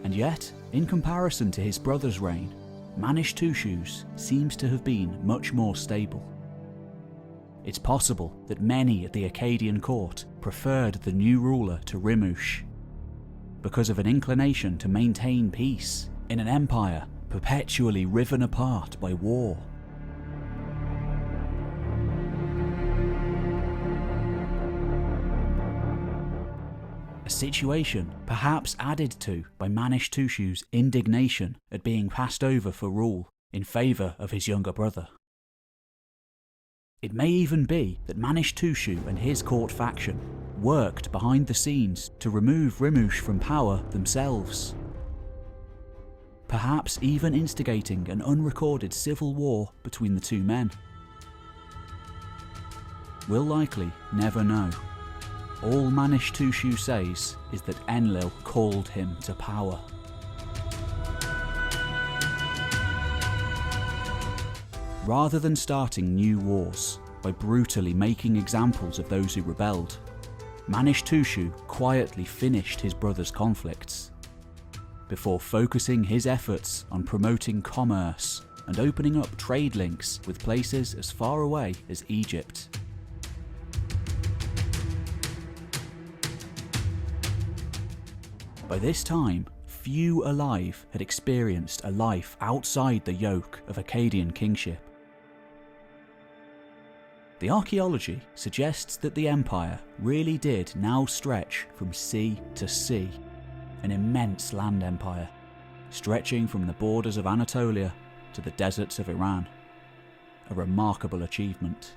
S1: And yet, in comparison to his brother's reign, Manish-Tushu's seems to have been much more stable. It's possible that many at the Akkadian court preferred the new ruler to Rimush, because of an inclination to maintain peace in an empire perpetually riven apart by war. A situation perhaps added to by Manish-Tushu's indignation at being passed over for rule in favour of his younger brother. It may even be that Manish-Tushu and his court faction worked behind the scenes to remove Rimush from power themselves, perhaps even instigating an unrecorded civil war between the two men. We'll likely never know. All Manish-Tushu says is that Enlil called him to power. Rather than starting new wars by brutally making examples of those who rebelled, Manish-Tushu quietly finished his brother's conflicts, before focusing his efforts on promoting commerce and opening up trade links with places as far away as Egypt. By this time, few alive had experienced a life outside the yoke of Akkadian kingship. The archaeology suggests that the empire really did now stretch from sea to sea, an immense land empire, stretching from the borders of Anatolia to the deserts of Iran. A remarkable achievement.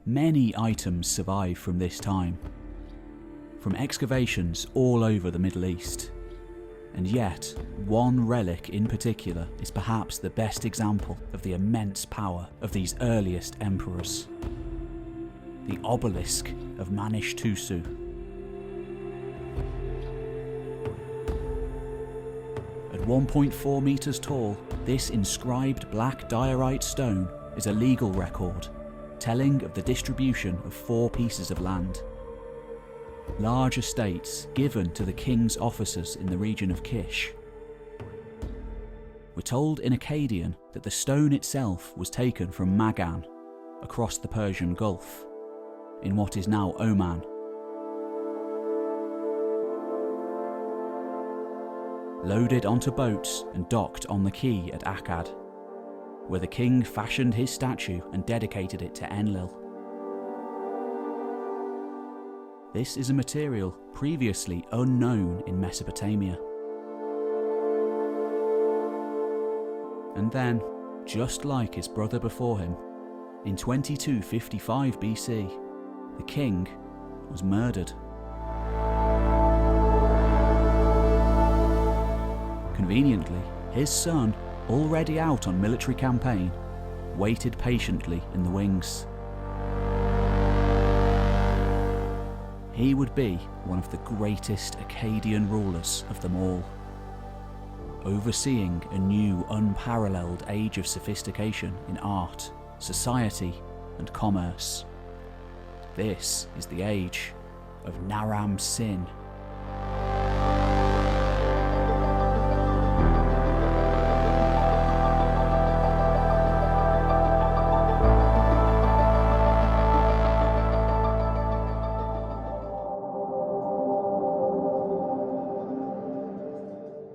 S1: Many items survive from this time, from excavations all over the Middle East, and yet one relic in particular is perhaps the best example of the immense power of these earliest emperors: the obelisk of Manish-Tusu. At 1.4 meters tall, this inscribed black diorite stone is a legal record telling of the distribution of 4 pieces of land. Large estates given to the king's officers in the region of Kish. We're told in Akkadian that the stone itself was taken from Magan, across the Persian Gulf, in what is now Oman. Loaded onto boats and docked on the quay at Akkad, where the king fashioned his statue and dedicated it to Enlil. This is a material previously unknown in Mesopotamia. And then, just like his brother before him, in 2255 BC, the king was murdered. Conveniently, his son, already out on military campaign, waited patiently in the wings. He would be one of the greatest Akkadian rulers of them all, overseeing a new, unparalleled age of sophistication in art, society, and commerce. This is the age of Naram Sin.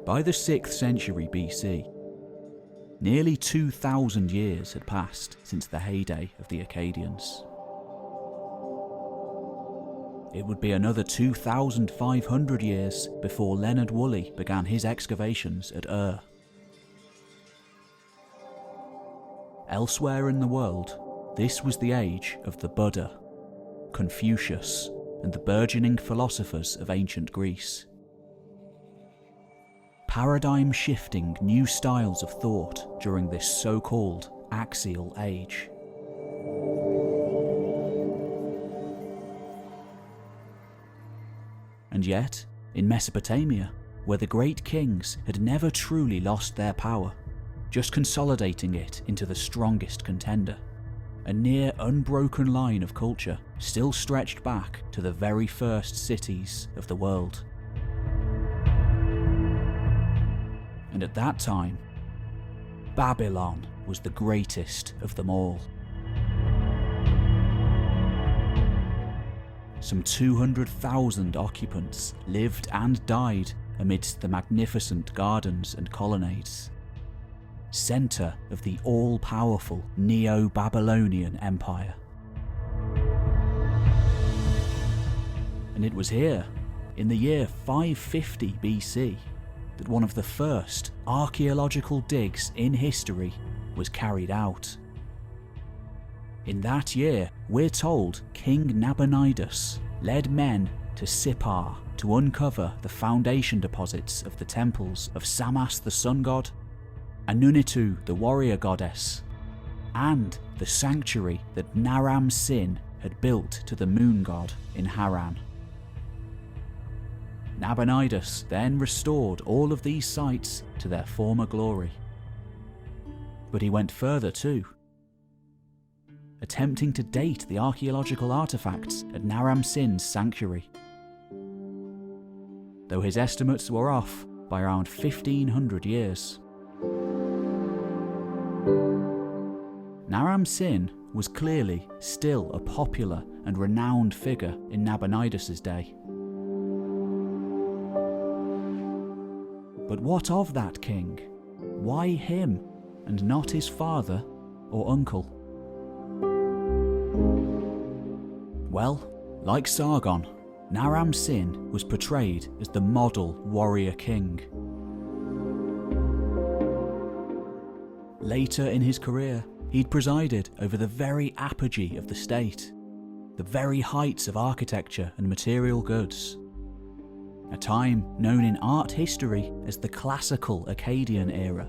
S1: By the 6th century BC, nearly 2,000 years had passed since the heyday of the Akkadians. It would be another 2,500 years before Leonard Woolley began his excavations at Ur. Elsewhere in the world, this was the age of the Buddha, Confucius, and the burgeoning philosophers of ancient Greece. Paradigm-shifting new styles of thought during this so-called axial age. And yet, in Mesopotamia, where the great kings had never truly lost their power, just consolidating it into the strongest contender, a near unbroken line of culture still stretched back to the very first cities of the world. And at that time, Babylon was the greatest of them all. some 200,000 occupants lived and died amidst the magnificent gardens and colonnades, centre of the all-powerful Neo-Babylonian Empire. And it was here, in the year 550 BC, that one of the first archaeological digs in history was carried out. In that year, we're told King Nabonidus led men to Sippar to uncover the foundation deposits of the temples of Samas the sun god, Anunitu the warrior goddess, and the sanctuary that Naram Sin had built to the moon god in Haran. Nabonidus then restored all of these sites to their former glory. But he went further too, attempting to date the archaeological artifacts at Naram Sin's sanctuary. Though his estimates were off by around 1500 years. Naram Sin was clearly still a popular and renowned figure in Nabonidus' day. But what of that king? Why him, and not his father or uncle? Well, like Sargon, Naram Sin was portrayed as the model warrior king. Later in his career, he'd presided over the very apogee of the state, the very heights of architecture and material goods. A time known in art history as the classical Akkadian era,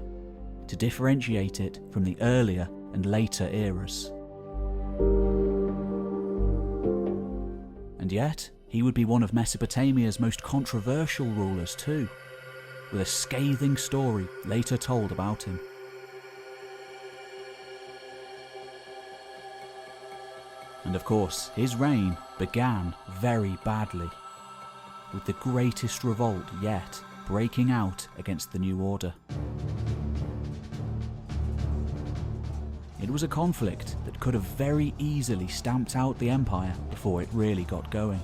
S1: to differentiate it from the earlier and later eras. And yet, he would be one of Mesopotamia's most controversial rulers too, with a scathing story later told about him. And of course, his reign began very badly, with the greatest revolt yet breaking out against the new order. It was a conflict that could have very easily stamped out the empire before it really got going.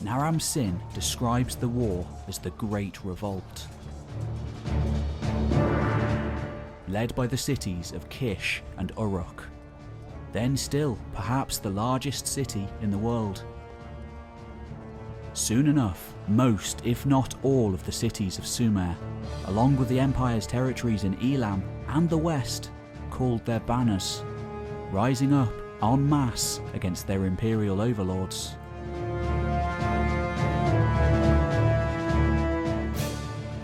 S1: Naram Sin describes the war as the Great Revolt, led by the cities of Kish and Uruk, then still perhaps the largest city in the world. Soon enough, most, if not all, of the cities of Sumer, along with the empire's territories in Elam and the west, called their banners, rising up en masse against their imperial overlords.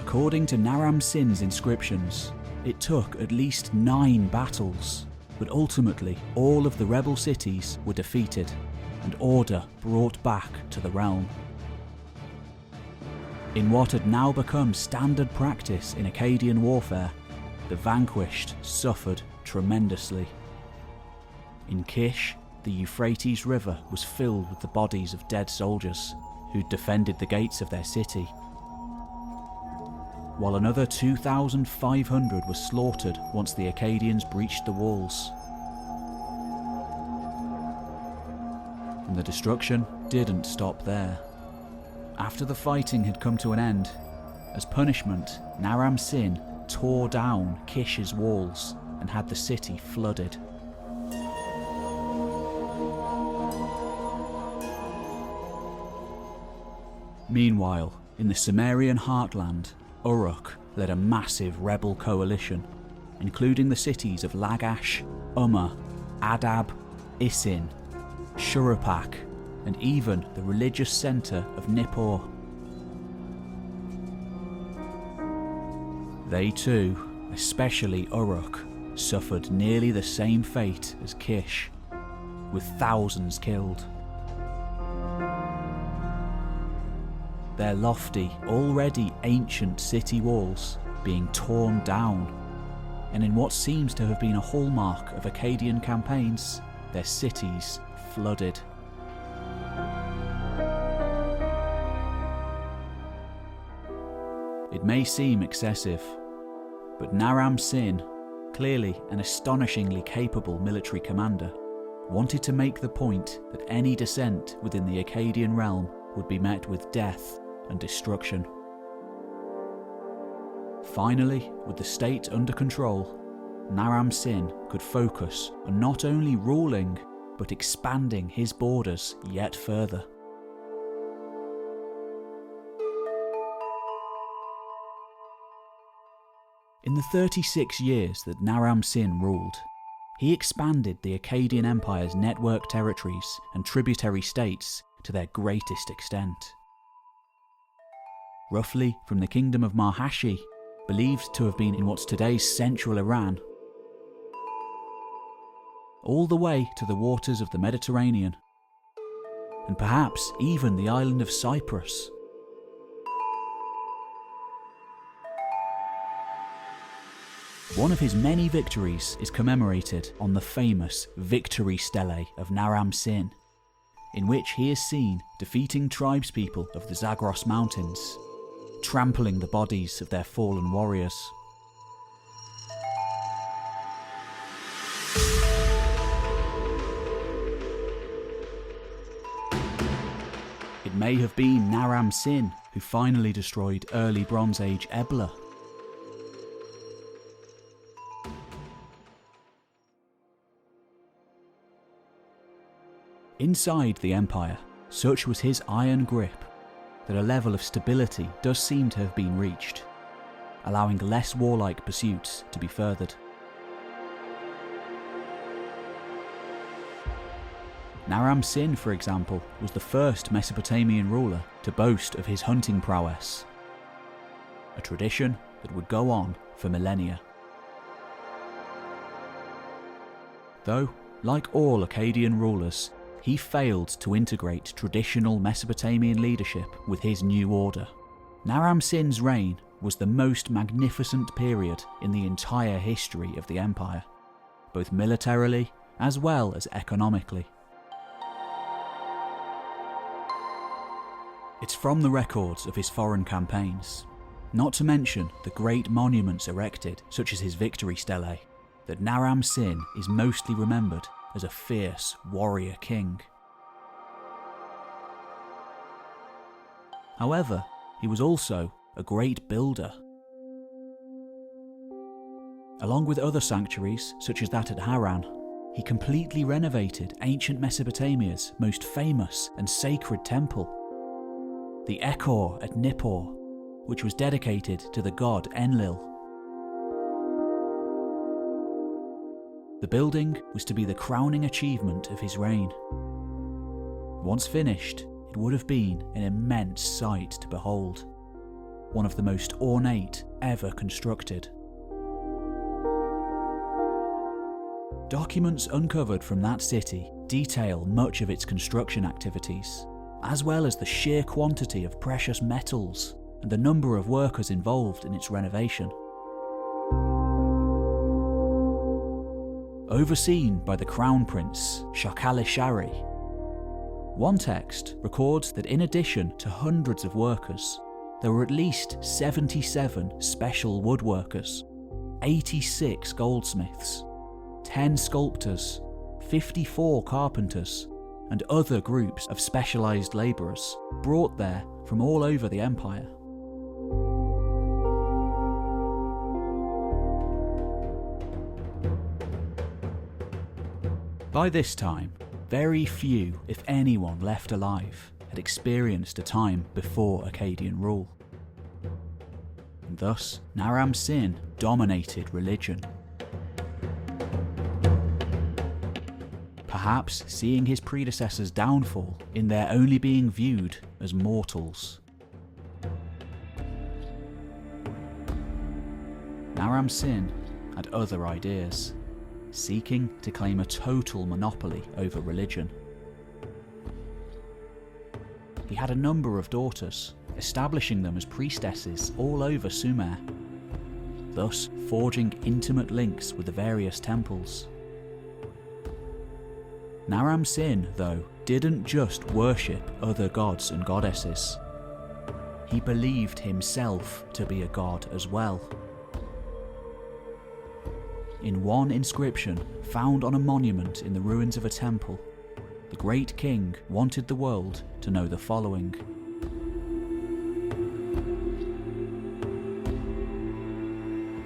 S1: According to Naram Sin's inscriptions, it took at least 9 battles, but ultimately all of the rebel cities were defeated and order brought back to the realm. In what had now become standard practice in Akkadian warfare, the vanquished suffered tremendously. In Kish, the Euphrates River was filled with the bodies of dead soldiers who'd defended the gates of their city, while another 2,500 were slaughtered once the Akkadians breached the walls. And the destruction didn't stop there. After the fighting had come to an end, as punishment, Naram Sin tore down Kish's walls and had the city flooded. Meanwhile, in the Sumerian heartland, Uruk led a massive rebel coalition, including the cities of Lagash, Umma, Adab, Isin, Shuruppak, and even the religious centre of Nippur. They too, especially Uruk, suffered nearly the same fate as Kish, with thousands killed. Their lofty, already ancient city walls being torn down, and in what seems to have been a hallmark of Akkadian campaigns, their cities flooded. It may seem excessive, but Naram Sin, clearly an astonishingly capable military commander, wanted to make the point that any dissent within the Akkadian realm would be met with death and destruction. Finally, with the state under control, Naram Sin could focus on not only ruling, but expanding his borders yet further. In the 36 years that Naram Sin ruled, he expanded the Akkadian Empire's network territories and tributary states to their greatest extent. Roughly from the kingdom of Marhashi, believed to have been in what's today's central Iran, all the way to the waters of the Mediterranean, and perhaps even the island of Cyprus. One of his many victories is commemorated on the famous Victory Stele of Naram Sin, in which he is seen defeating tribespeople of the Zagros Mountains, trampling the bodies of their fallen warriors. It may have been Naram Sin who finally destroyed early Bronze Age Ebla. Inside the Empire, such was his iron grip that a level of stability does seem to have been reached, allowing less warlike pursuits to be furthered. Naram Sin, for example, was the first Mesopotamian ruler to boast of his hunting prowess, a tradition that would go on for millennia. Though, like all Akkadian rulers, he failed to integrate traditional Mesopotamian leadership with his new order. Naram Sin's reign was the most magnificent period in the entire history of the empire, both militarily as well as economically. It's from the records of his foreign campaigns, not to mention the great monuments erected, such as his Victory Stele, that Naram Sin is mostly remembered as a fierce warrior king. However, he was also a great builder. Along with other sanctuaries, such as that at Haran, he completely renovated ancient Mesopotamia's most famous and sacred temple, the Ekor at Nippur, which was dedicated to the god Enlil. The building was to be the crowning achievement of his reign. Once finished, it would have been an immense sight to behold, one of the most ornate ever constructed. Documents uncovered from that city detail much of its construction activities, as well as the sheer quantity of precious metals and the number of workers involved in its renovation. Overseen by the Crown Prince, Shakali-Shari, one text records that in addition to hundreds of workers, there were at least 77 special woodworkers, 86 goldsmiths, 10 sculptors, 54 carpenters, and other groups of specialised labourers brought there from all over the empire. By this time, very few, if anyone, left alive had experienced a time before Akkadian rule. And thus, Naram Sin dominated religion. Perhaps seeing his predecessors' downfall in their only being viewed as mortals. Naram Sin had other ideas, seeking to claim a total monopoly over religion. He had a number of daughters, establishing them as priestesses all over Sumer, thus forging intimate links with the various temples. Naram Sin, though, didn't just worship other gods and goddesses. He believed himself to be a god as well. in one inscription found on a monument in the ruins of a temple, the great king wanted the world to know the following.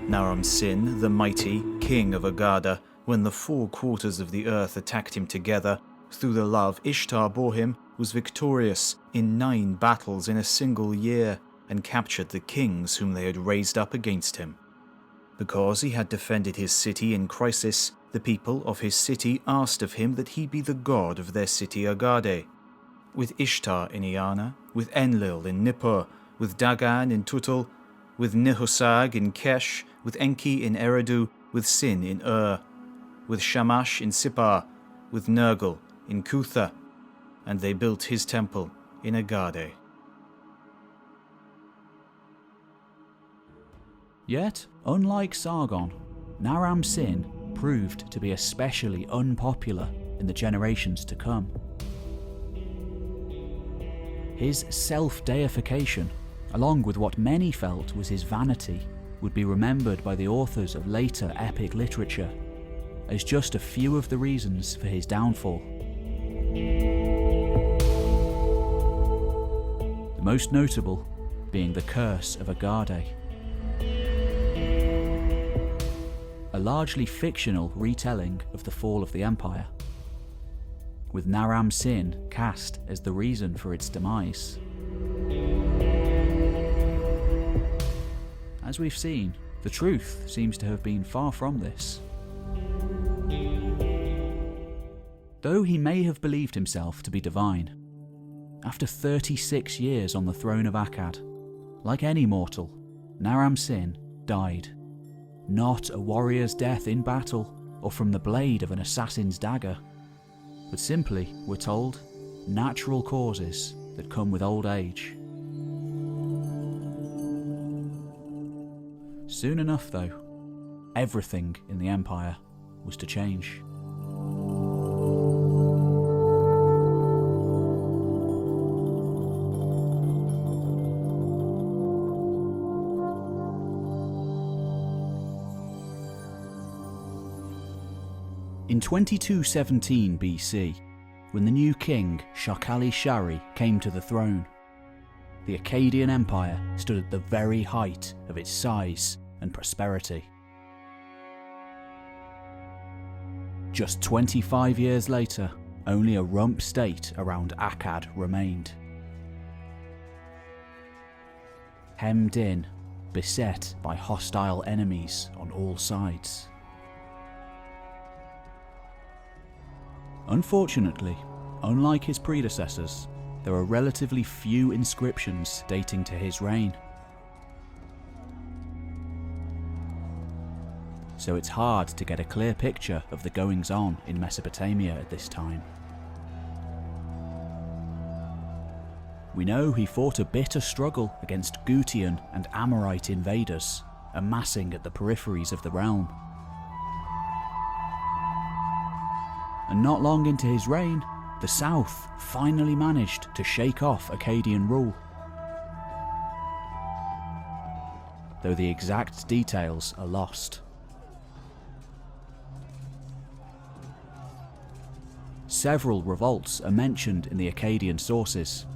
S2: Naram Sin, the mighty, king of Agada, when the 4 quarters of the earth attacked him together, through the love Ishtar bore him, was victorious in 9 battles in a single year, and captured the kings whom they had raised up against him. Because he had defended his city in crisis, the people of his city asked of him that he be the god of their city Agade. With Ishtar in Iana, with Enlil in Nippur, with Dagan in Tutul, with Nihusag in Kesh, with Enki in Eridu, with Sin in with Shamash in Sippar, with Nergal in Kutha, and they built his temple in Agade.
S1: Yet, unlike Sargon, Naram Sin proved to be especially unpopular in the generations to come. His self-deification, along with what many felt was his vanity, would be remembered by the authors of later epic literature as just a few of the reasons for his downfall. The most notable being the Curse of Agade, a largely fictional retelling of the fall of the empire, with Naram Sin cast as the reason for its demise. As we've seen, the truth seems to have been far from this. Though he may have believed himself to be divine, after 36 years on the throne of Akkad, like any mortal, Naram Sin died. Not a warrior's death in battle or from the blade of an assassin's dagger, but simply, we're told, natural causes that come with old age. Soon enough, though, everything in the empire was to change. In 2217 BC, when the new king Shakali-Shari came to the throne, the Akkadian Empire stood at the very height of its size and prosperity. Just 25 years later, only a rump state around Akkad remained. Hemmed in, beset by hostile enemies on all sides. Unfortunately, unlike his predecessors, there are relatively few inscriptions dating to his reign. So it's hard to get a clear picture of the goings-on in Mesopotamia at this time. We know he fought a bitter struggle against Gutian and Amorite invaders, amassing at the peripheries of the realm. And not long into his reign, the south finally managed to shake off Akkadian rule. Though the exact details are lost. Several revolts are mentioned in the Akkadian sources.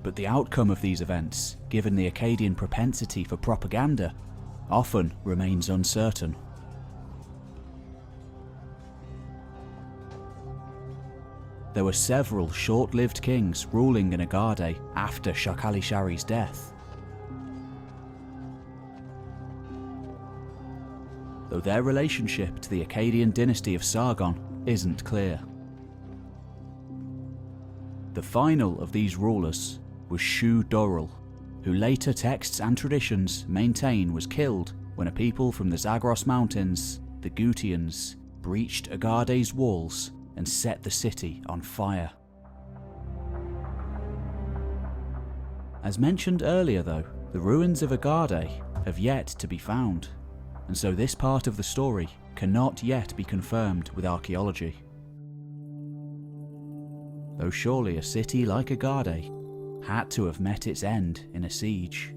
S1: But the outcome of these events, given the Akkadian propensity for propaganda, often remains uncertain. There were several short-lived kings ruling in Agade after Shakali-Shari's death, though their relationship to the Akkadian dynasty of Sargon isn't clear. The final of these rulers was Shu-Dorul, who later texts and traditions maintain was killed when a people from the Zagros Mountains, the Gutians, breached Agade's walls and set the city on fire. As mentioned earlier though, the ruins of Agade have yet to be found, and so this part of the story cannot yet be confirmed with archaeology. Though surely a city like Agade had to have met its end in a siege.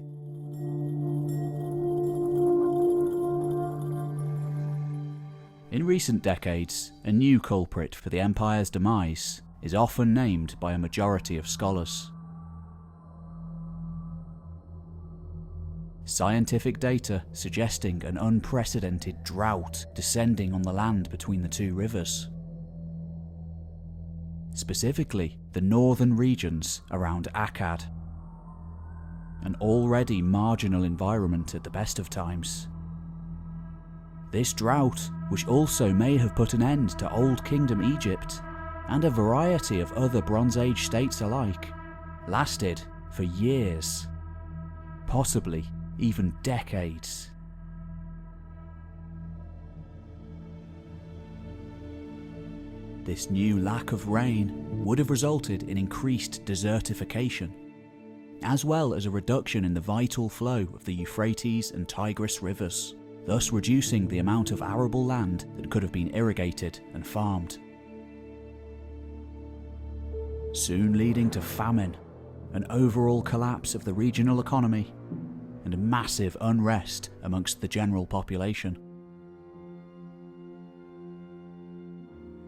S1: In recent decades, a new culprit for the empire's demise is often named by a majority of scholars. Scientific data suggesting an unprecedented drought descending on the land between the two rivers. Specifically, the northern regions around Akkad, an already marginal environment at the best of times. This drought, which also may have put an end to Old Kingdom Egypt and a variety of other Bronze Age states alike, lasted for years, possibly even decades. This new lack of rain would have resulted in increased desertification, as well as a reduction in the vital flow of the Euphrates and Tigris rivers, thus reducing the amount of arable land that could have been irrigated and farmed. Soon leading to famine, an overall collapse of the regional economy, and massive unrest amongst the general population.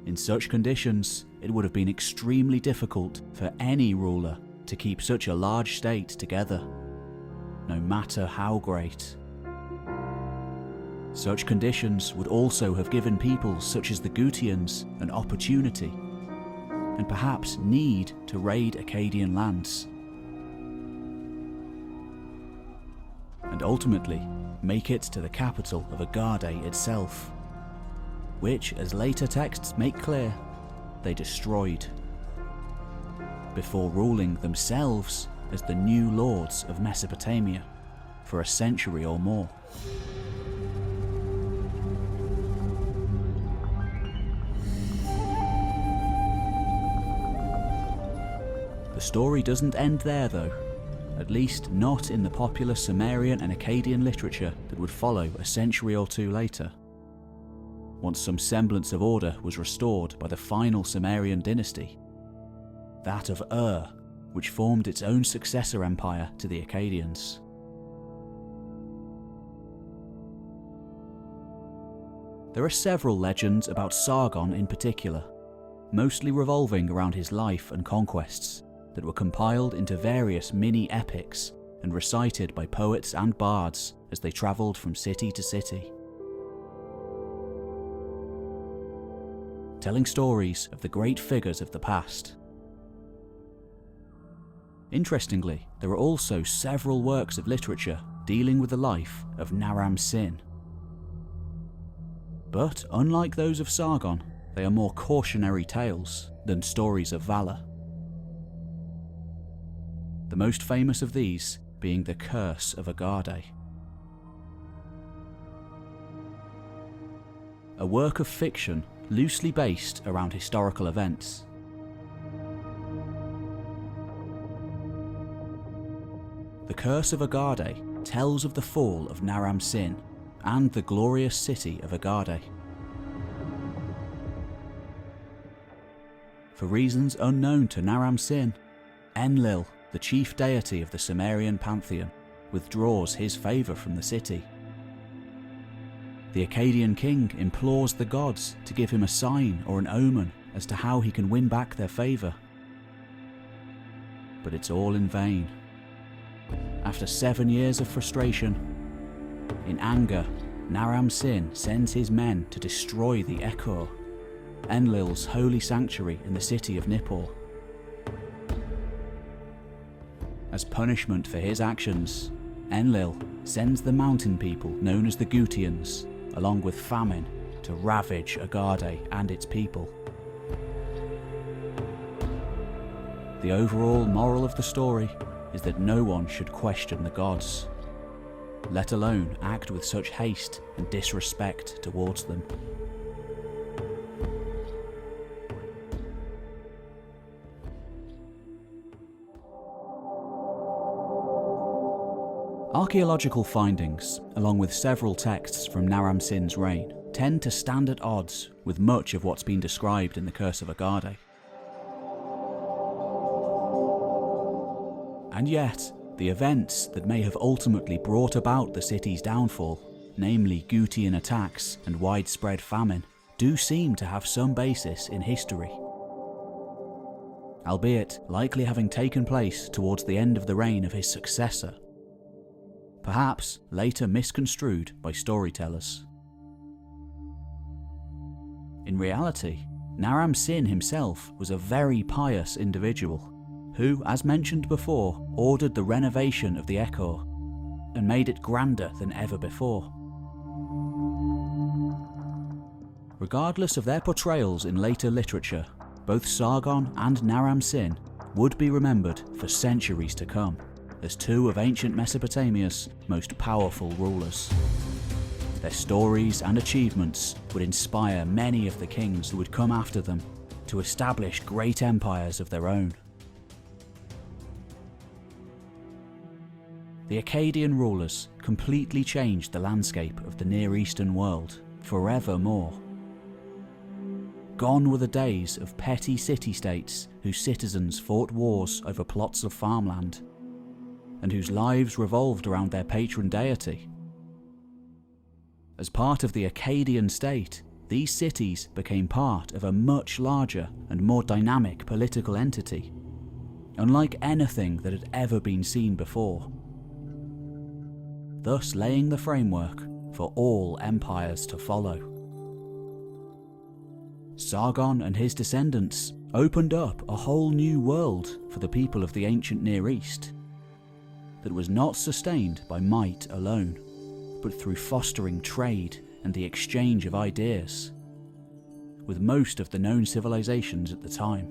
S1: In such conditions, it would have been extremely difficult for any ruler to keep such a large state together, no matter how great. Such conditions would also have given peoples such as the Gutians an opportunity, and perhaps need to raid Akkadian lands, and ultimately make it to the capital of Agade itself, which, as later texts make clear, they destroyed, before ruling themselves as the new lords of Mesopotamia for a century or more. The story doesn't end there though, at least not in the popular Sumerian and Akkadian literature that would follow a century or two later, once some semblance of order was restored by the final Sumerian dynasty, that of Ur, which formed its own successor empire to the Akkadians. There are several legends about Sargon in particular, mostly revolving around his life and conquests, that were compiled into various mini-epics and recited by poets and bards as they travelled from city to city, telling stories of the great figures of the past. Interestingly, there are also several works of literature dealing with the life of Naram-Sin. But unlike those of Sargon, they are more cautionary tales than stories of valour. The most famous of these being the Curse of Agade, a work of fiction loosely based around historical events. The Curse of Agade tells of the fall of Naram-Sin and the glorious city of Agade. For reasons unknown to Naram-Sin, Enlil, the chief deity of the Sumerian pantheon, withdraws his favour from the city. The Akkadian king implores the gods to give him a sign or an omen as to how he can win back their favour. But it's all in vain. After 7 years of frustration, in anger, Naram-Sin sends his men to destroy the Ekur, Enlil's holy sanctuary in the city of Nippur. As punishment for his actions, Enlil sends the mountain people known as the Gutians, along with famine, to ravage Agade and its people. The overall moral of the story is that no one should question the gods, let alone act with such haste and disrespect towards them. Archaeological findings, along with several texts from Naram-Sin's reign, tend to stand at odds with much of what's been described in the Curse of Agade. And yet, the events that may have ultimately brought about the city's downfall, namely Gutian attacks and widespread famine, do seem to have some basis in history, albeit likely having taken place towards the end of the reign of his successor, perhaps later misconstrued by storytellers. In reality, Naram Sin himself was a very pious individual who, as mentioned before, ordered the renovation of the Echo and made it grander than ever before. Regardless of their portrayals in later literature, both Sargon and Naram Sin would be remembered for centuries to come as two of ancient Mesopotamia's most powerful rulers. Their stories and achievements would inspire many of the kings who would come after them to establish great empires of their own. The Akkadian rulers completely changed the landscape of the Near Eastern world forevermore. Gone were the days of petty city-states whose citizens fought wars over plots of farmland, and whose lives revolved around their patron deity. As part of the Akkadian state, these cities became part of a much larger and more dynamic political entity, unlike anything that had ever been seen before, thus laying the framework for all empires to follow. Sargon and his descendants opened up a whole new world for the people of the ancient Near East that was not sustained by might alone, but through fostering trade and the exchange of ideas with most of the known civilizations at the time.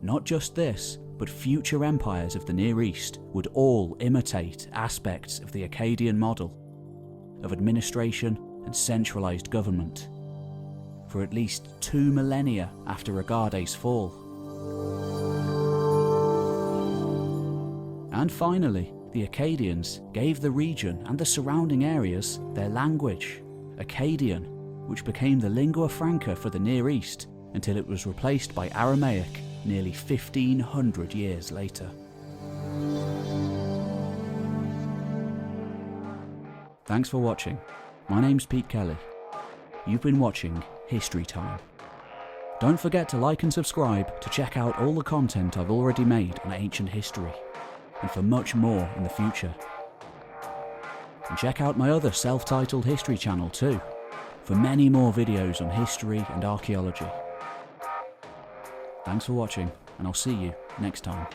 S1: Not just this, but future empires of the Near East would all imitate aspects of the Akkadian model of administration and centralized government for at least 2 millennia after Agade's fall. And finally, the Akkadians gave the region and the surrounding areas their language, Akkadian, which became the lingua franca for the Near East until it was replaced by Aramaic nearly 1500 years later. Thanks for watching. My name's Pete Kelly. You've been watching History Time. Don't forget to like and subscribe to check out all the content I've already made on ancient history, and for much more in the future. And check out my other self-titled history channel too, for many more videos on history and archaeology. Thanks for watching, and I'll see you next time.